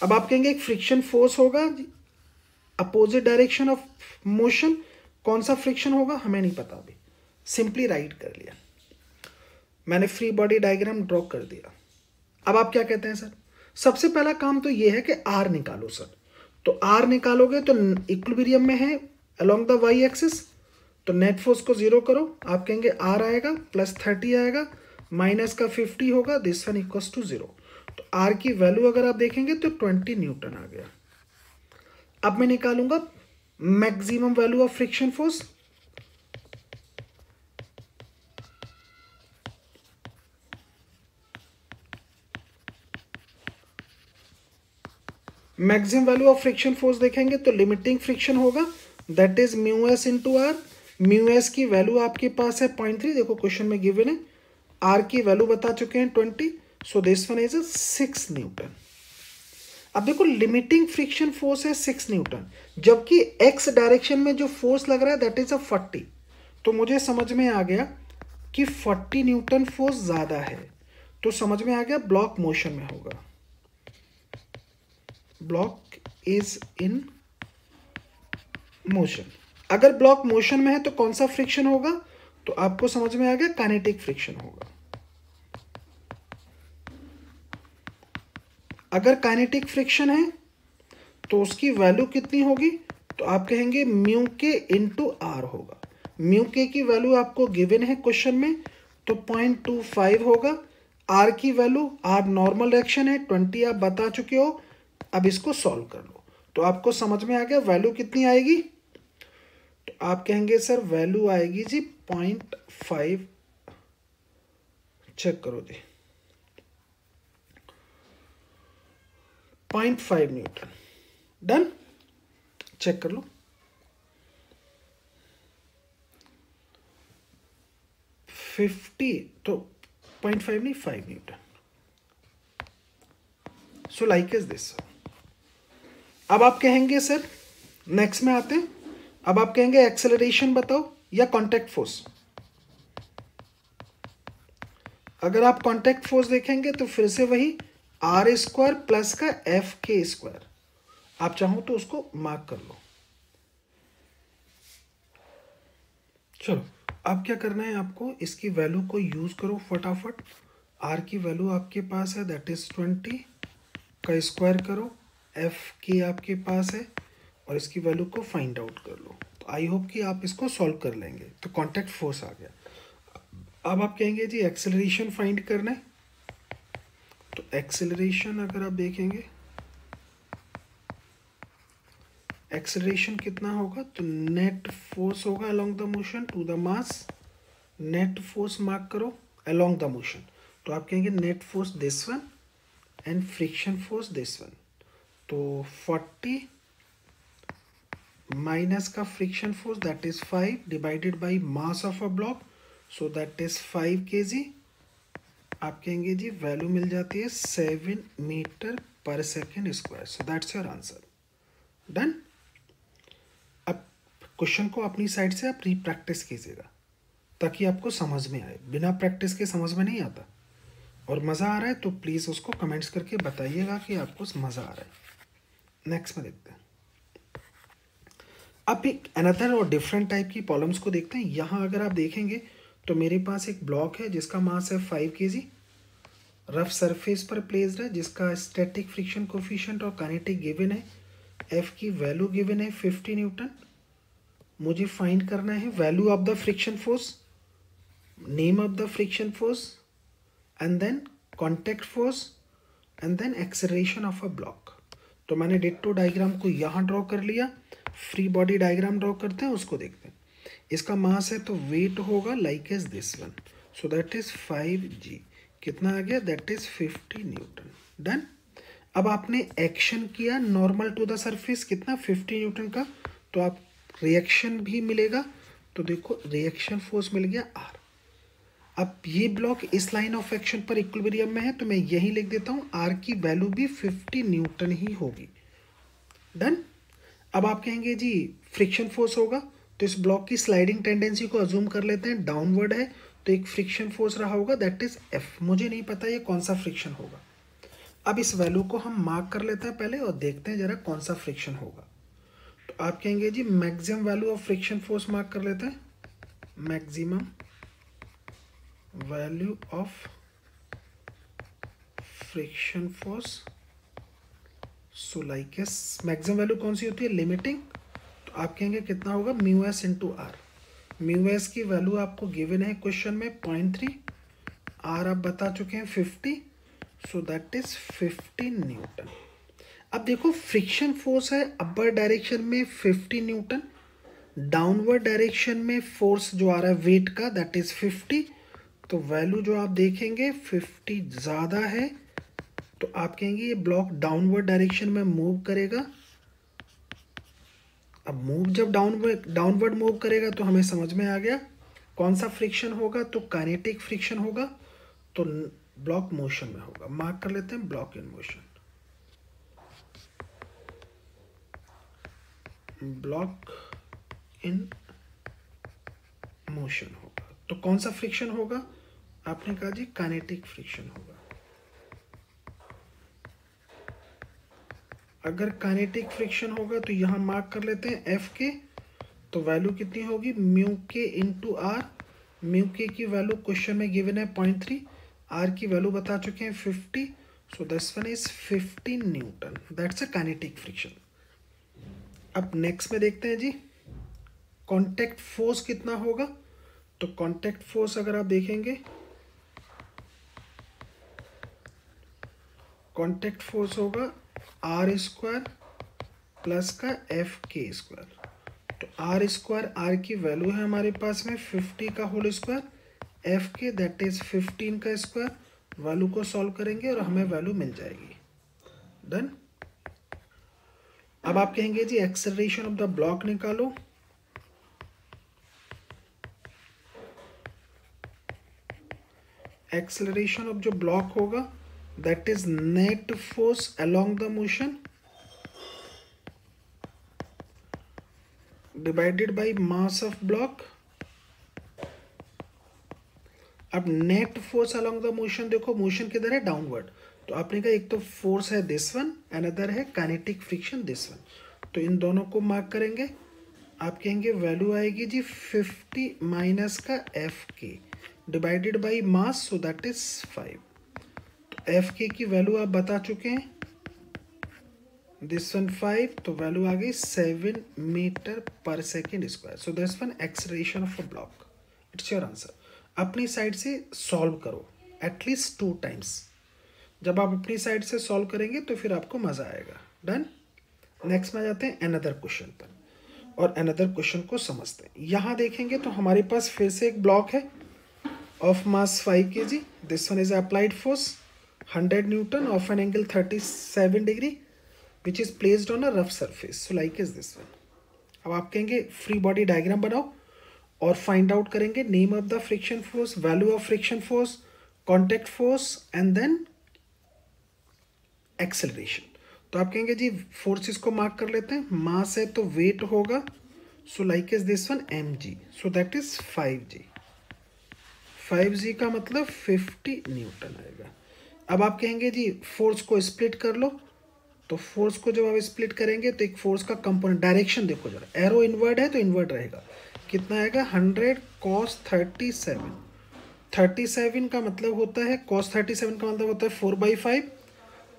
अब आप कहेंगे एक फ्रिक्शन फोर्स होगा अपोजिट डायरेक्शन ऑफ मोशन. कौन सा फ्रिक्शन होगा हमें नहीं पता, अभी सिंपली राइट कर लिया. मैंने फ्री बॉडी डायग्राम ड्रॉ कर दिया. अब आप क्या कहते हैं सर, सबसे पहला काम तो ये है कि R निकालो सर. तो R निकालोगे तो इक्विलिब्रियम में है अलोंग द y एक्सिस, तो नेट फोर्स को 0 करो. आप कहेंगे R आएगा प्लस 30 आएगा माइनस का 50 होगा, दिस वन इक्वल्स टू 0. तो R की वैल्यू अगर आप देखेंगे तो 20 न्यूटन आ गया. अब मैं निकालूंगा maximum value of friction force. Maximum value of friction force देखेंगे तो लिमिटिंग फ्रिक्शन होगा, that is mu S into R. Mu S की वैल्यू आपके पास है 0.3, देखो क्वेश्चन में गिवन है. आर की वैल्यू बता चुके हैं 20. सो दिस वन इज 6 न्यूटन. अब देखो लिमिटिंग फ्रिक्शन फोर्स है 6 न्यूटन, जबकि एक्स डायरेक्शन में जो फोर्स लग रहा है दैट इज 40. तो मुझे समझ में आ गया कि 40 न्यूटन फोर्स ज़्यादा है. तो समझ में आ गया ब्लॉक मोशन में होगा. Block is in motion. अगर ब्लॉक मोशन में है तो कौन सा फ्रिक्शन होगा, तो आपको समझ में आ गया काइनेटिक फ्रिक्शन होगा. अगर काइनेटिक फ्रिक्शन है तो उसकी वैल्यू कितनी होगी, तो आप कहेंगे म्यू के इंटू आर होगा. म्यू के की वैल्यू आपको गिवन है क्वेश्चन में, तो 0.25 होगा. आर की वैल्यू, आर नॉर्मल रिएक्शन है 20 आप बता चुके हो. अब इसको सॉल्व कर लो तो आपको समझ में आ गया वैल्यू कितनी आएगी. तो आप कहेंगे सर वैल्यू आएगी जी 0.5. चेक करो जी 0.5 न्यूटन. डन. चेक कर लो. तो 0.5 नहीं 5 Newton. So like is this. अब आप कहेंगे सर नेक्स्ट में आते हैं. अब आप कहेंगे एक्सेलरेशन बताओ या कांटेक्ट फोर्स. अगर आप कांटेक्ट फोर्स देखेंगे तो फिर से वही आर स्क्वायर प्लस का एफ के स्क्वायर. आप चाहो तो उसको मार्क कर लो. चलो अब क्या करना है आपको, इसकी वैल्यू को यूज करो फटाफट. आर की वैल्यू आपके पास है दैट इज 20 का स्क्वायर करो. एफ के आपके पास है और इसकी वैल्यू को फाइंड आउट कर लो. तो आई होप कि आप इसको सॉल्व कर लेंगे. तो कांटेक्ट फोर्स आ गया. अब आप कहेंगे जी एक्सेलरेशन फाइंड करना है. तो तो एक्सेलरेशन अगर आप देखेंगे, एक्सेलरेशन कितना होगा, तो नेट फोर्स होगा along the motion to the mass, net force mark करो अलोंग द मोशन, तो आप कहेंगे net force this one and friction force this one, तो 40 माइनस का friction force that is 5 divided by mass of a block, so that is 5 kg। आप कहेंगे जी value मिल जाती है 7 metre per second square, so that's your answer. Done. अब question को अपनी साइड से आप रीप्रैक्टिस कीजिएगा ताकि आपको समझ में आए, बिना प्रैक्टिस के समझ में नहीं आता। और मज़ा आ रहा है तो प्लीज़ उसको कमेंट्स करके बताइएगा कि आपको मज़ा आ रहा है। नेक्स्ट में देखते हैं। अब एक अनदर और डिफरेंट टाइप की प्रॉब्लम्स को देखते हैं। यहाँ अगर आप देखेंगे तो मेरे पास एक ब्लॉक है जिसका मास है 5 kg, रफ सरफेस पर प्लेस्ड है, जिसका स्टैटिक फ्रिक्शन कोफिशिएंट और काइनेटिक गिवन है, एफ की वैल्यू गिवन है 50 न्यूटन। मुझे फाइंड करना है value of the friction force, name of the friction force, and then contact force, and then acceleration of a block. तो मैंने डिट्टो डायग्राम को यहाँ ड्रॉ कर लिया, फ्री बॉडी डायग्राम ड्रॉ करते हैं, उसको देखते हैं। इसका मास है तो वेट होगा like as this one, so that is 5g। कितना आ गया, दैट इज 50 न्यूटन। डन। अब आपने एक्शन किया नॉर्मल टू द सरफेस, कितना 50 न्यूटन का, तो आप रिएक्शन भी मिलेगा, तो देखो रिएक्शन फोर्स मिल गया r। अब ये ब्लॉक इस लाइन ऑफ एक्शन पर इक्विलिब्रियम में है, तो मैं यही लिख देता हूँ r की वैल्यू भी 50 न्यूटन ही होगी। डन। अब आप कहेंगे जी फ्रिक्शन फोर्स होगा, तो इस ब्लॉक की स्लाइडिंग टेंडेंसी को अज्यूम कर लेते हैं, डाउनवर्ड है तो एक फ्रिक्शन फोर्स रहा होगा दैट इज एफ। मुझे नहीं पता ये कौन सा फ्रिक्शन होगा। अब इस वैल्यू को हम मार्क कर लेते हैं पहले और देखते हैं जरा कौन सा फ्रिक्शन होगा। तो आप कहेंगे जी maximum value of friction force mark कर लेते हैं, maximum value of friction force. So like as maximum value कौन सी होती है, लिमिटिंग, तो आप कहेंगे कितना होगा mu S into R. Mu S की वैल्यू आपको गिवन है क्वेश्चन में 0.3, आर आप बता चुके हैं 50, सो दैट इज 15 न्यूटन। अब देखो फ्रिक्शन फोर्स है अपर डायरेक्शन में 50 न्यूटन, डाउनवर्ड डायरेक्शन में फोर्स जो आ रहा है वेट का दैट इज 50, तो वैल्यू जो आप देखेंगे 50 ज़्यादा है, तो आप कहेंगे ये ब्लॉक डाउनवर्ड डायरेक्शन में मूव करेगा। अब मूव जब डाउनवर्ड मूव करेगा तो हमें समझ में आ गया कौन सा फ्रिक्शन होगा, तो काइनेटिक फ्रिक्शन होगा, तो ब्लॉक मोशन में होगा। मार्क कर लेते हैं block in motion, block in motion होगा। तो कौन सा फ्रिक्शन होगा, आपने कहा जी काइनेटिक फ्रिक्शन होगा। अगर काइनेटिक फ्रिक्शन होगा तो यहाँ मार्क कर लेते हैं एफ के, तो वैल्यू कितनी होगी mu K into R. Mu K की वैल्यू क्वेश्चन में गिवन है 0.3, आर की वैल्यू बता चुके हैं 50, सो this one is 15 Newton, that's a kinetic friction. अब नेक्स्ट में देखते हैं जी कॉन्टैक्ट फोर्स कितना होगा। तो कॉन्टैक्ट फोर्स अगर आप देखेंगे, कॉन्टैक्ट फोर्स होगा आर स्क्वायर प्लस का एफ के स्क्वायर। तो आर स्क्वायर, आर की वैल्यू है हमारे पास में 50 का होल स्क्वायर, एफ के दैट इज 15 का स्क्वायर। वैल्यू को सॉल्व करेंगे और हमें वैल्यू मिल जाएगी। डन। अब आप कहेंगे जी एक्सेलरेशन ऑफ द ब्लॉक निकालो। एक्सेलरेशन ऑफ जो ब्लॉक होगा that is net force along the motion divided by mass of block. अब net force along the motion, देखो मोशन किधर है, डाउनवर्ड, तो आपने कहा एक तो फोर्स है दिस वन, अनदर है काइनेटिक फ्रिक्शन दिस वन, तो इन दोनों को मार्क करेंगे। आप कहेंगे वैल्यू आएगी जी 50 माइनस का F K divided by mass, so that is 5। तो एफ के की वैल्यू आप बता चुके हैं, दिस वन 5, तो वैल्यू आ गई 7 metre per second square. So this one acceleration of a block, it's your answer. अपनी साइड से सॉल्व करो एटलीस्ट 2 टाइम्स। जब आप अपनी साइड से सॉल्व करेंगे तो फिर आपको मज़ा आएगा। डन। नेक्स्ट में आ जाते हैं अनदर क्वेश्चन पर और अनदर क्वेश्चन को समझते हैं। यहाँ देखेंगे तो हमारे पास फिर से एक ब्लॉक है of mass 5 kg। This one is applied force 100 newton of an angle 37 degree which is placed on a rough surface, so like is this one. अब आप कहेंगे फ्री बॉडी डायग्राम बनाओ और फाइंड आउट करेंगे name of the friction force, value of friction force, contact force and then acceleration. तो आप कहेंगे जी forces को मार्क कर लेते हैं। मास है तो वेट होगा, so like is this one mg, so that is 5g। 5g का मतलब 50 न्यूटन आएगा। अब आप कहेंगे जी फोर्स को स्प्लिट कर लो, तो फोर्स को जब आप स्प्लिट करेंगे तो एक फोर्स का कंपोनेंट, डायरेक्शन देखो जरा, एरो इनवर्ड है तो इनवर्ड रहेगा, कितना आएगा 100 cos 37। 37 का मतलब होता है, cos 37 का मतलब होता है 4/5,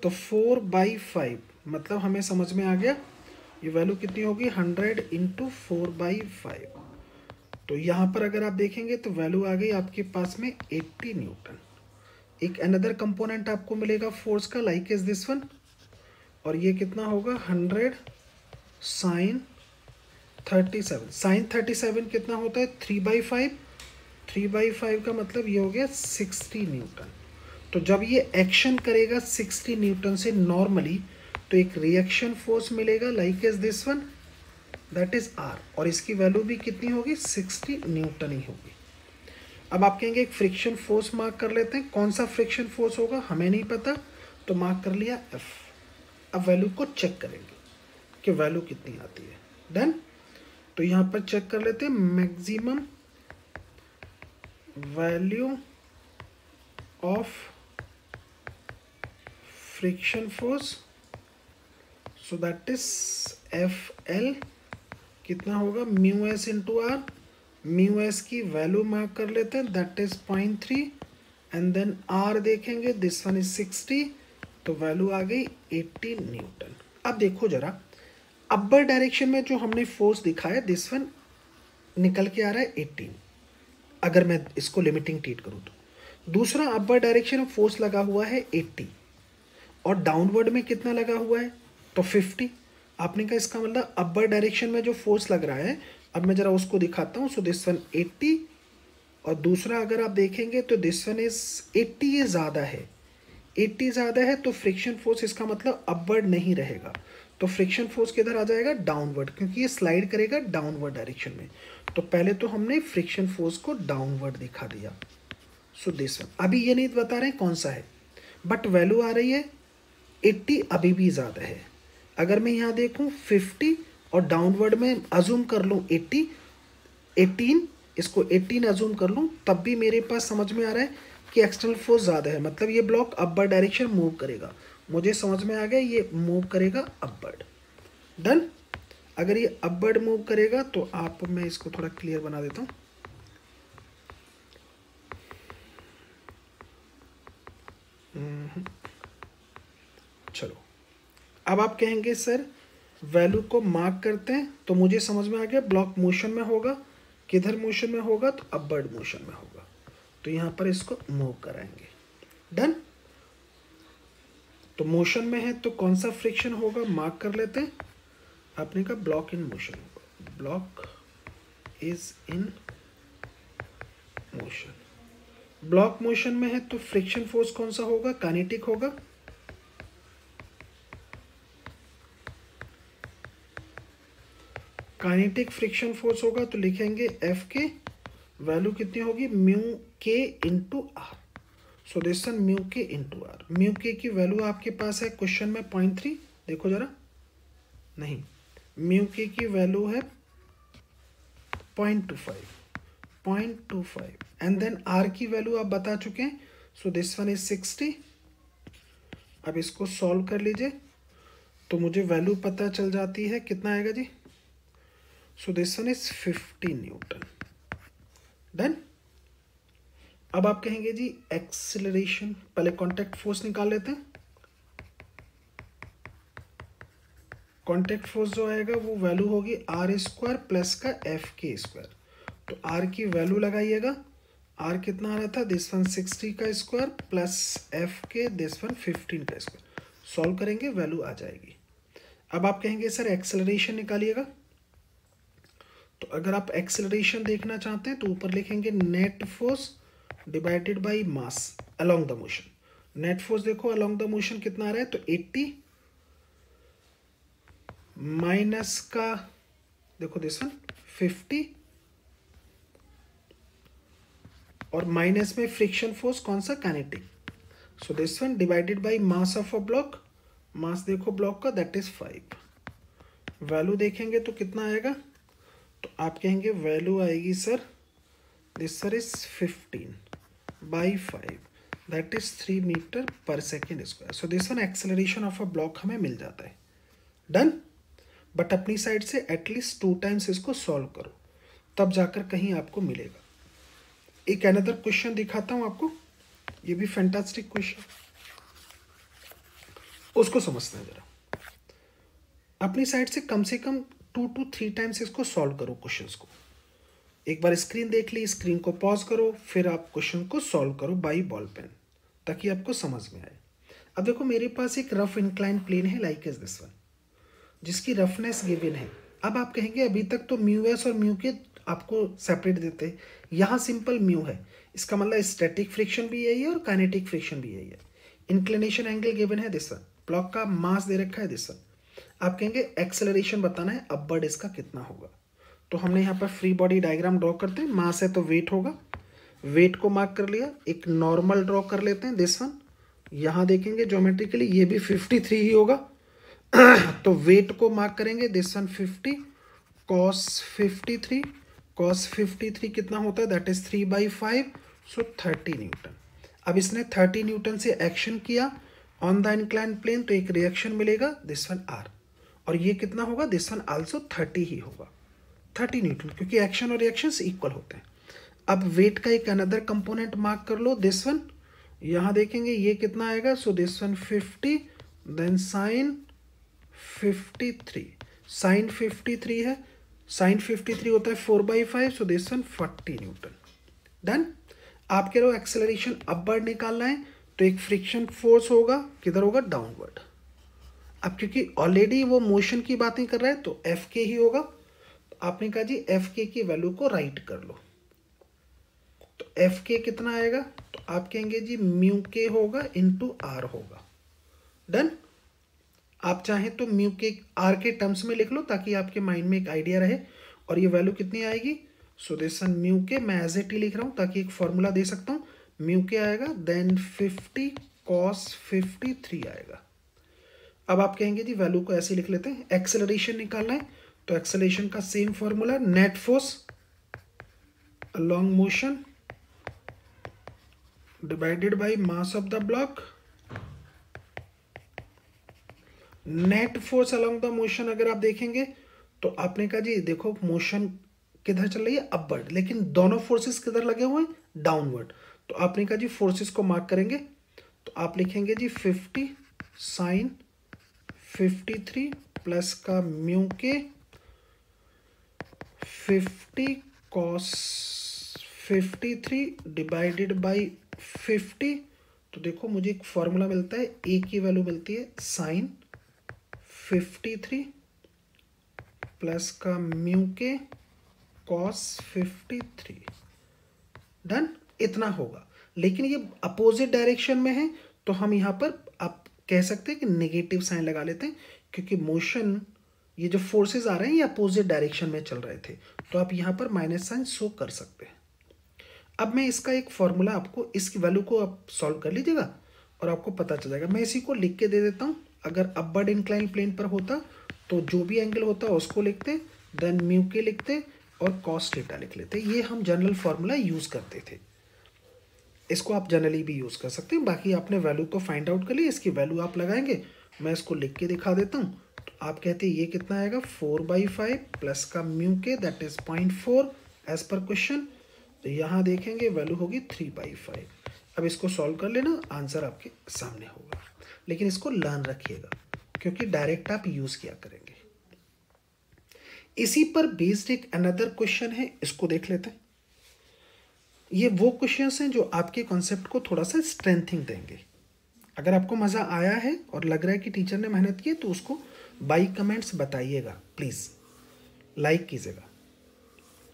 तो 4/5 मतलब हमें समझ में आ गया ये वैल्यू कितनी होगी 100 × 4/5। तो यहाँ पर अगर आप देखेंगे तो वैल्यू आ गई आपके पास में 80 न्यूटन। एक अनदर कंपोनेंट आपको मिलेगा फोर्स का, लाइक इज दिस वन, और ये कितना होगा 100 sin 37। sin 37 कितना होता है 3/5। 3/5 का मतलब ये हो गया 60 न्यूटन। तो जब ये एक्शन करेगा 60 न्यूटन से नॉर्मली, तो एक रिएक्शन फोर्स मिलेगा like is this one, that is R, और इसकी वैल्यू भी कितनी होगी 60 न्यूटन ही होगी। अब आप कहेंगे एक फ्रिक्शन फोर्स मार्क कर लेते हैं। कौन सा फ्रिक्शन फोर्स होगा हमें नहीं पता, तो मार्क कर लिया एफ। अब वैल्यू को चेक करेंगे कि वैल्यू कितनी आती है। डन। तो यहाँ पर चेक कर लेते हैं maximum value of friction force, so that is FL कितना होगा mu S into R. Mu S की वैल्यू मार्क कर लेते हैं, that is 0.3 and then R देखेंगे, दिस वन इज 60, तो वैल्यू आ गई 80 न्यूटन। अब देखो जरा अपर डायरेक्शन में जो हमने फोर्स दिखाया, दिस वन निकल के आ रहा है 18, अगर मैं इसको लिमिटिंग ट्रीट करूँ तो। दूसरा अपर डायरेक्शन में फोर्स लगा हुआ है 80 और डाउनवर्ड में कितना लगा हुआ है तो 50। आपने कहा इसका मतलब अपर डायरेक्शन में जो फोर्स लग रहा है, अब मैं जरा उसको दिखाता हूँ। सो दिस वन 80 और दूसरा अगर आप देखेंगे तो दिस वन इज 80, ये ज़्यादा है, 80 ज़्यादा है, तो फ्रिक्शन फोर्स इसका मतलब अपवर्ड नहीं रहेगा, तो फ्रिक्शन फोर्स किधर आ जाएगा डाउनवर्ड, क्योंकि ये स्लाइड करेगा डाउनवर्ड डायरेक्शन में। तो पहले तो हमने फ्रिक्शन फोर्स को डाउनवर्ड दिखा दिया। सो दिस वन, अभी ये नहीं बता रहे कौन सा है, बट वैल्यू आ रही है 80, अभी भी ज़्यादा है। अगर मैं यहाँ देखूँ 50 और डाउनवर्ड में अजूम कर लूँ 80, 18, इसको 18 अजूम कर लूँ, तब भी मेरे पास समझ में आ रहा है कि एक्सटर्नल फोर्स ज़्यादा है, मतलब ये ब्लॉक अपवर्ड डायरेक्शन मूव करेगा। मुझे समझ में आ गया ये मूव करेगा अपवर्ड। डन। अगर ये अपवर्ड मूव करेगा तो आप, मैं इसको थोड़ा क्लियर बना देता हूँ। चलो, अब आप कहेंगे सर वैल्यू को मार्क करते हैं, तो मुझे समझ में आ गया ब्लॉक मोशन में होगा। किधर मोशन में होगा तो अपवर्ड मोशन में होगा, तो यहाँ पर इसको मूव कराएंगे। डन। तो मोशन में है तो कौन सा फ्रिक्शन होगा मार्क कर लेते हैं। आपने कहा ब्लॉक इन मोशन होगा, block is in motion. Block motion में है तो फ्रिक्शन फोर्स कौन सा होगा, काइनेटिक होगा। काइनेटिक फ्रिक्शन फोर्स होगा तो लिखेंगे F के वैल्यू कितनी होगी mu K into R. So this one mu K into R. Mu K की वैल्यू आपके पास है क्वेश्चन में 0.3, देखो जरा, नहीं, म्यू के की वैल्यू है 0.25 एंड देन आर की वैल्यू आप बता चुके हैं। So this one is 60। अब इसको सॉल्व कर लीजिए तो मुझे वैल्यू पता चल जाती है, कितना आएगा जी। So this one is 50 newton. Done. अब आप कहेंगे जी एक्सेलरेशन, पहले कांटेक्ट फोर्स निकाल लेते हैं। कांटेक्ट फोर्स जो आएगा वो वैल्यू होगी R² प्लस का F के स्क्वायर। तो R की वैल्यू लगाइएगा, आर कितना आ रहा था, दिस वन 60 का स्क्वायर प्लस एफ के दिस वन 15 का स्क्वायर। सॉल्व करेंगे, वैल्यू आ जाएगी। अब आप कहेंगे सर एक्सेलरेशन निकालिएगा, तो अगर आप एक्सेलरेशन देखना चाहते हैं तो ऊपर लिखेंगे net force divided by mass along the motion. Net force देखो अलोंग द मोशन कितना आ रहा है, तो 80 माइनस का देखो दिस वन 50 और माइनस में फ्रिक्शन फोर्स कौन सा, kinetic. So this one divided by mass of a block, mass देखो ब्लॉक का दैट इज 5। वैल्यू देखेंगे तो कितना आएगा, तो आप कहेंगे वैल्यू आएगी sir this sir is 15/5 that is 3 metre per second square. So this one acceleration of a block हमें मिल जाता है। डन। बट अपनी साइड से एटलीस्ट 2 टाइम्स इसको सॉल्व करो, तब जाकर कहीं आपको मिलेगा। एक अनदर क्वेश्चन दिखाता हूं आपको, ये भी फैंटास्टिक क्वेश्चन, उसको समझते हैं जरा। अपनी साइड से कम 2 to 3 टाइम्स इसको सॉल्व करो क्वेश्चंस को। एक बार स्क्रीन देख ली, स्क्रीन को पॉज करो, फिर आप क्वेश्चन को सॉल्व करो बाई बॉल पेन, ताकि आपको समझ में आए। अब देखो मेरे पास एक रफ इंक्लाइन प्लेन है लाइक एज दिस वन, जिसकी रफनेस गिवन है। अब आप कहेंगे अभी तक तो म्यू एस और म्यू के आपको सेपरेट देते हैं, यहाँ सिंपल म्यू है, इसका मतलब स्टैटिक फ्रिक्शन भी यही है और काइनेटिक फ्रिक्शन भी यही है। इंक्लिनेशन एंगल गिवन है दिस वन, ब्लॉक का मास दे रखा है दिस वन। आप कहेंगे एक्सेलरेशन बताना है, अपवर्ड इसका कितना होगा। तो हमने यहाँ पर फ्री बॉडी डायग्राम ड्रॉ करते हैं, मास है तो वेट होगा, वेट को मार्क कर लिया। एक नॉर्मल ड्रॉ कर लेते हैं दिस वन, यहाँ देखेंगे ज्योमेट्रिकली ये भी 53 ही होगा तो वेट को मार्क करेंगे दिस वन 50 cos 53, cos 53 कितना होता है, दैट इज 3/5, सो 30 न्यूटन। अब इसने 30 न्यूटन से एक्शन किया ऑन द इंक्लाइन प्लेन, तो एक रिएक्शन मिलेगा दिस वन आर, और ये कितना होगा, दिस वन आल्सो 30 ही होगा, 30 न्यूटन, क्योंकि एक्शन और रिएक्शंस इक्वल होते हैं। अब वेट का एक अनदर कंपोनेंट मार्क कर लो दिस वन, यहाँ देखेंगे ये कितना आएगा, so this one 50 then sine 53, sine 53 है, साइन 53 होता है 4/5, so this one 40 newton. Done. आप कह रहे हो एक्सेलरेशन अपवर्ड निकालना है, तो एक फ्रिक्शन फोर्स होगा, किधर होगा, डाउनवर्ड। अब क्योंकि ऑलरेडी वो मोशन की बातें कर रहा है तो एफ के ही होगा, तो आपने कहा जी एफ के की वैल्यू को राइट कर लो। तो एफ के कितना आएगा, तो आप कहेंगे जी म्यू के होगा इंटू आर होगा। डन। आप चाहें तो म्यू के आर के टर्म्स में लिख लो, ताकि आपके माइंड में एक आइडिया रहे। और ये वैल्यू कितनी आएगी, सो दिस वन म्यू के, मैं एज इट ही लिख रहा हूँ ताकि एक फॉर्मूला दे सकता हूँ। म्यू के आएगा देन 50 cos 53 आएगा। अब आप कहेंगे जी वैल्यू को ऐसे लिख लेते हैं, एक्सेलरेशन निकालना है, तो एक्सेलरेशन का same formula, net force along motion divided by mass of the block. Net force along the motion अगर आप देखेंगे तो आपने कहा जी देखो मोशन किधर चल रही है, अपवर्ड, लेकिन दोनों फोर्सेस किधर लगे हुए हैं, डाउनवर्ड। तो आपने कहा जी फोर्सेस को मार्क करेंगे, तो आप लिखेंगे जी 50 साइन 53 प्लस का म्यू के 50 cos 53 डिवाइडेड बाय 50। तो देखो मुझे एक फॉर्मूला मिलता है, ए की वैल्यू मिलती है साइन 53 प्लस का म्यू के cos 53। डन। इतना होगा, लेकिन ये अपोजिट डायरेक्शन में है, तो हम यहाँ पर आप कह सकते हैं कि नेगेटिव साइन लगा लेते हैं, क्योंकि मोशन ये जो फोर्सेस आ रहे हैं ये अपोजिट डायरेक्शन में चल रहे थे, तो आप यहाँ पर माइनस साइन शो कर सकते हैं। अब मैं इसका एक फॉर्मूला आपको, इसकी वैल्यू को आप सॉल्व कर लीजिएगा और आपको पता चल जाएगा। मैं इसी को लिख के दे देता हूँ। अगर अपवर्ड इंक्लाइन प्लेन पर होता तो जो भी एंगल होता उसको लिखते, देन म्यू के लिखते और कॉस थीटा लिख लेते। ये हम जनरल फार्मूला यूज़ करते थे, इसको आप जनरली भी यूज़ कर सकते हैं। बाकी आपने वैल्यू को फाइंड आउट कर लिया, इसकी वैल्यू आप लगाएंगे, मैं इसको लिख के दिखा देता हूँ। तो आप कहते हैं ये कितना आएगा, 4/5 प्लस का mu K that is 0.4 as पर क्वेश्चन। तो यहाँ देखेंगे वैल्यू होगी 3/5। अब इसको सॉल्व कर लेना, आंसर आपके सामने होगा, लेकिन इसको लर्न रखिएगा क्योंकि डायरेक्ट आप यूज़ किया करेंगे। इसी पर बेस्ड एक अनदर क्वेश्चन है, इसको देख लेते हैं। ये वो क्वेश्चंस हैं जो आपके कॉन्सेप्ट को थोड़ा सा स्ट्रेंथिंग देंगे। अगर आपको मज़ा आया है और लग रहा है कि टीचर ने मेहनत की है तो उसको बाई कमेंट्स बताइएगा, प्लीज़ लाइक कीजिएगा।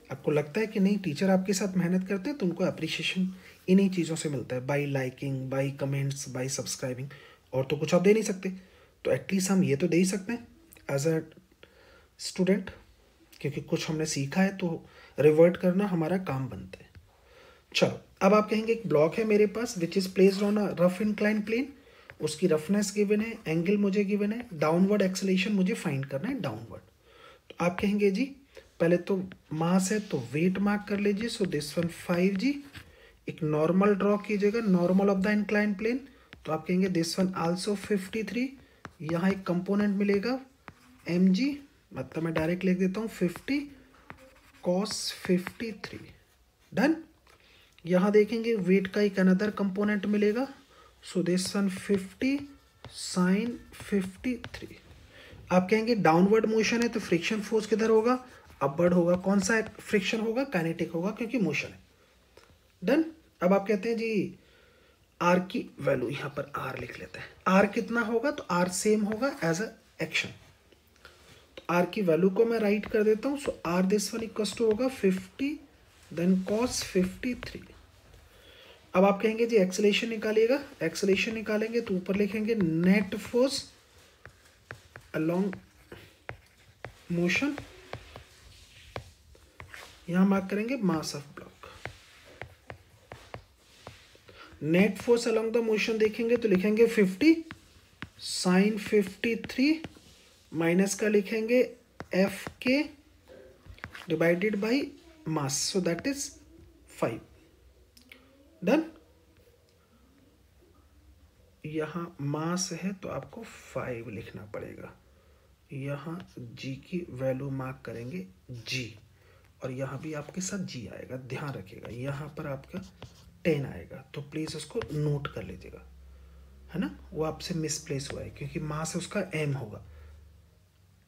आपको लगता है कि नहीं टीचर आपके साथ मेहनत करते हैं तो उनको अप्रिशिएशन इन्हीं चीज़ों से मिलता है, by liking, by comments, by subscribing. और तो कुछ आप दे नहीं सकते, तो एटलीस्ट हम ये तो दे ही सकते हैं एज अ स्टूडेंट, क्योंकि कुछ हमने सीखा है तो रिवर्ट करना हमारा काम बनता है। चलो अब आप कहेंगे एक ब्लॉक है मेरे पास which is placed on a rough incline plane, उसकी रफनेस गिवन है, एंगल मुझे गिवन है, डाउनवर्ड एक्सेलेरेशन मुझे फाइंड करना है डाउनवर्ड। तो आप कहेंगे जी पहले तो मास है तो वेट मार्क कर लीजिए, सो दिस वन 5g। एक नॉर्मल ड्रॉ कीजिएगा, normal of the incline plane, तो आप कहेंगे दिस वन आल्सो 53। यहाँ एक कंपोनेंट मिलेगा mg, मतलब मैं डायरेक्ट लिख देता हूँ 50 cos 53। डन। यहाँ देखेंगे वेट का एक अनदर कंपोनेंट मिलेगा, सो दिस वन 50 sin 53। आप कहेंगे डाउनवर्ड मोशन है तो फ्रिक्शन फोर्स किधर होगा, अपवर्ड होगा। कौन सा फ्रिक्शन होगा, काइनेटिक होगा, क्योंकि मोशन है। डन। अब आप कहते हैं जी आर की वैल्यू, यहाँ पर आर लिख लेते हैं। आर कितना होगा, तो आर सेम होगा एज अ एक्शन, तो आर की वैल्यू को मैं राइट कर देता हूँ। So R this one equal to होगा 50 देन cos 53। अब आप कहेंगे जी एक्सेलेरेशन निकालिएगा, एक्सेलेरेशन निकालेंगे तो ऊपर लिखेंगे नेट फोर्स अलोंग मोशन, यहां मार्क करेंगे मास of block. Net force along the motion देखेंगे तो लिखेंगे 50 sin 53 माइनस का लिखेंगे F K divided by mass, so that is 5। Done. यहां मास है तो आपको 5 लिखना पड़ेगा। यहाँ g की वैल्यू मार्क करेंगे g, और यहाँ भी आपके साथ g आएगा, ध्यान रखिएगा। यहाँ पर आपका 10 आएगा, तो प्लीज़ उसको नोट कर लीजिएगा, है ना। वो आपसे मिसप्लेस हुआ है क्योंकि मास उसका m होगा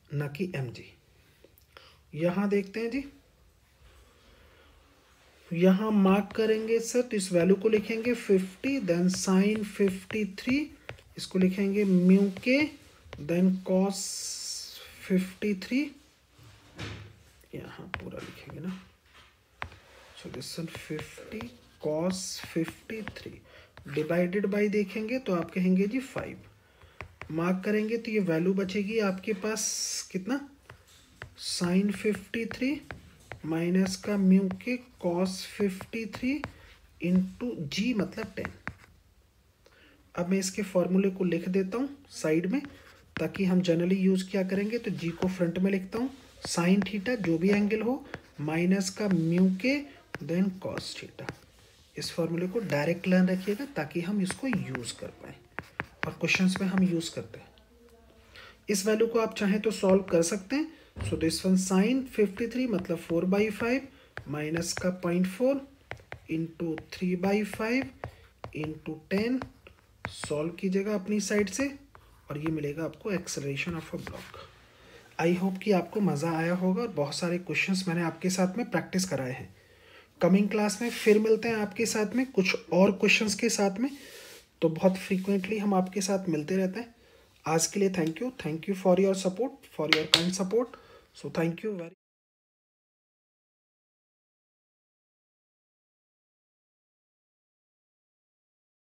ना कि mg। यहाँ देखते हैं जी, यहाँ मार्क करेंगे सर, तो इस वैल्यू को लिखेंगे 50 देन साइन 53, इसको लिखेंगे म्यू के देन cos 53, यहाँ पूरा लिखेंगे ना। सो this one 50 cos 53 divided by देखेंगे तो आप कहेंगे जी 5। मार्क करेंगे तो ये वैल्यू बचेगी आपके पास कितना, साइन 53 माइनस का म्यू के cos 53 इंटू जी मतलब 10। अब मैं इसके फॉर्मूले को लिख देता हूँ साइड में, ताकि हम जनरली यूज़ क्या करेंगे, तो जी को फ्रंट में लिखता हूँ, साइन थीटा जो भी एंगल हो माइनस का म्यू के देन कॉस थीटा। इस फॉर्मूले को डायरेक्ट लर्न रखिएगा ताकि हम इसको यूज़ कर पाएँ, और क्वेश्चंस में हम यूज़ करते हैं। इस वैल्यू को आप चाहें तो सॉल्व कर सकते हैं। सो दिस वन साइन 53 मतलब 4/5 माइनस का 0.4 इंटू 3/5 इंटू 10, सॉल्व कीजिएगा अपनी साइड से, और ये मिलेगा आपको acceleration of a block. I hope कि आपको मज़ा आया होगा, और बहुत सारे क्वेश्चंस मैंने आपके साथ में प्रैक्टिस कराए हैं। कमिंग क्लास में फिर मिलते हैं आपके साथ में कुछ और क्वेश्चंस के साथ में, तो बहुत फ्रीक्वेंटली हम आपके साथ मिलते रहते हैं। आज के लिए thank you for your support, for your kind support. So thank you very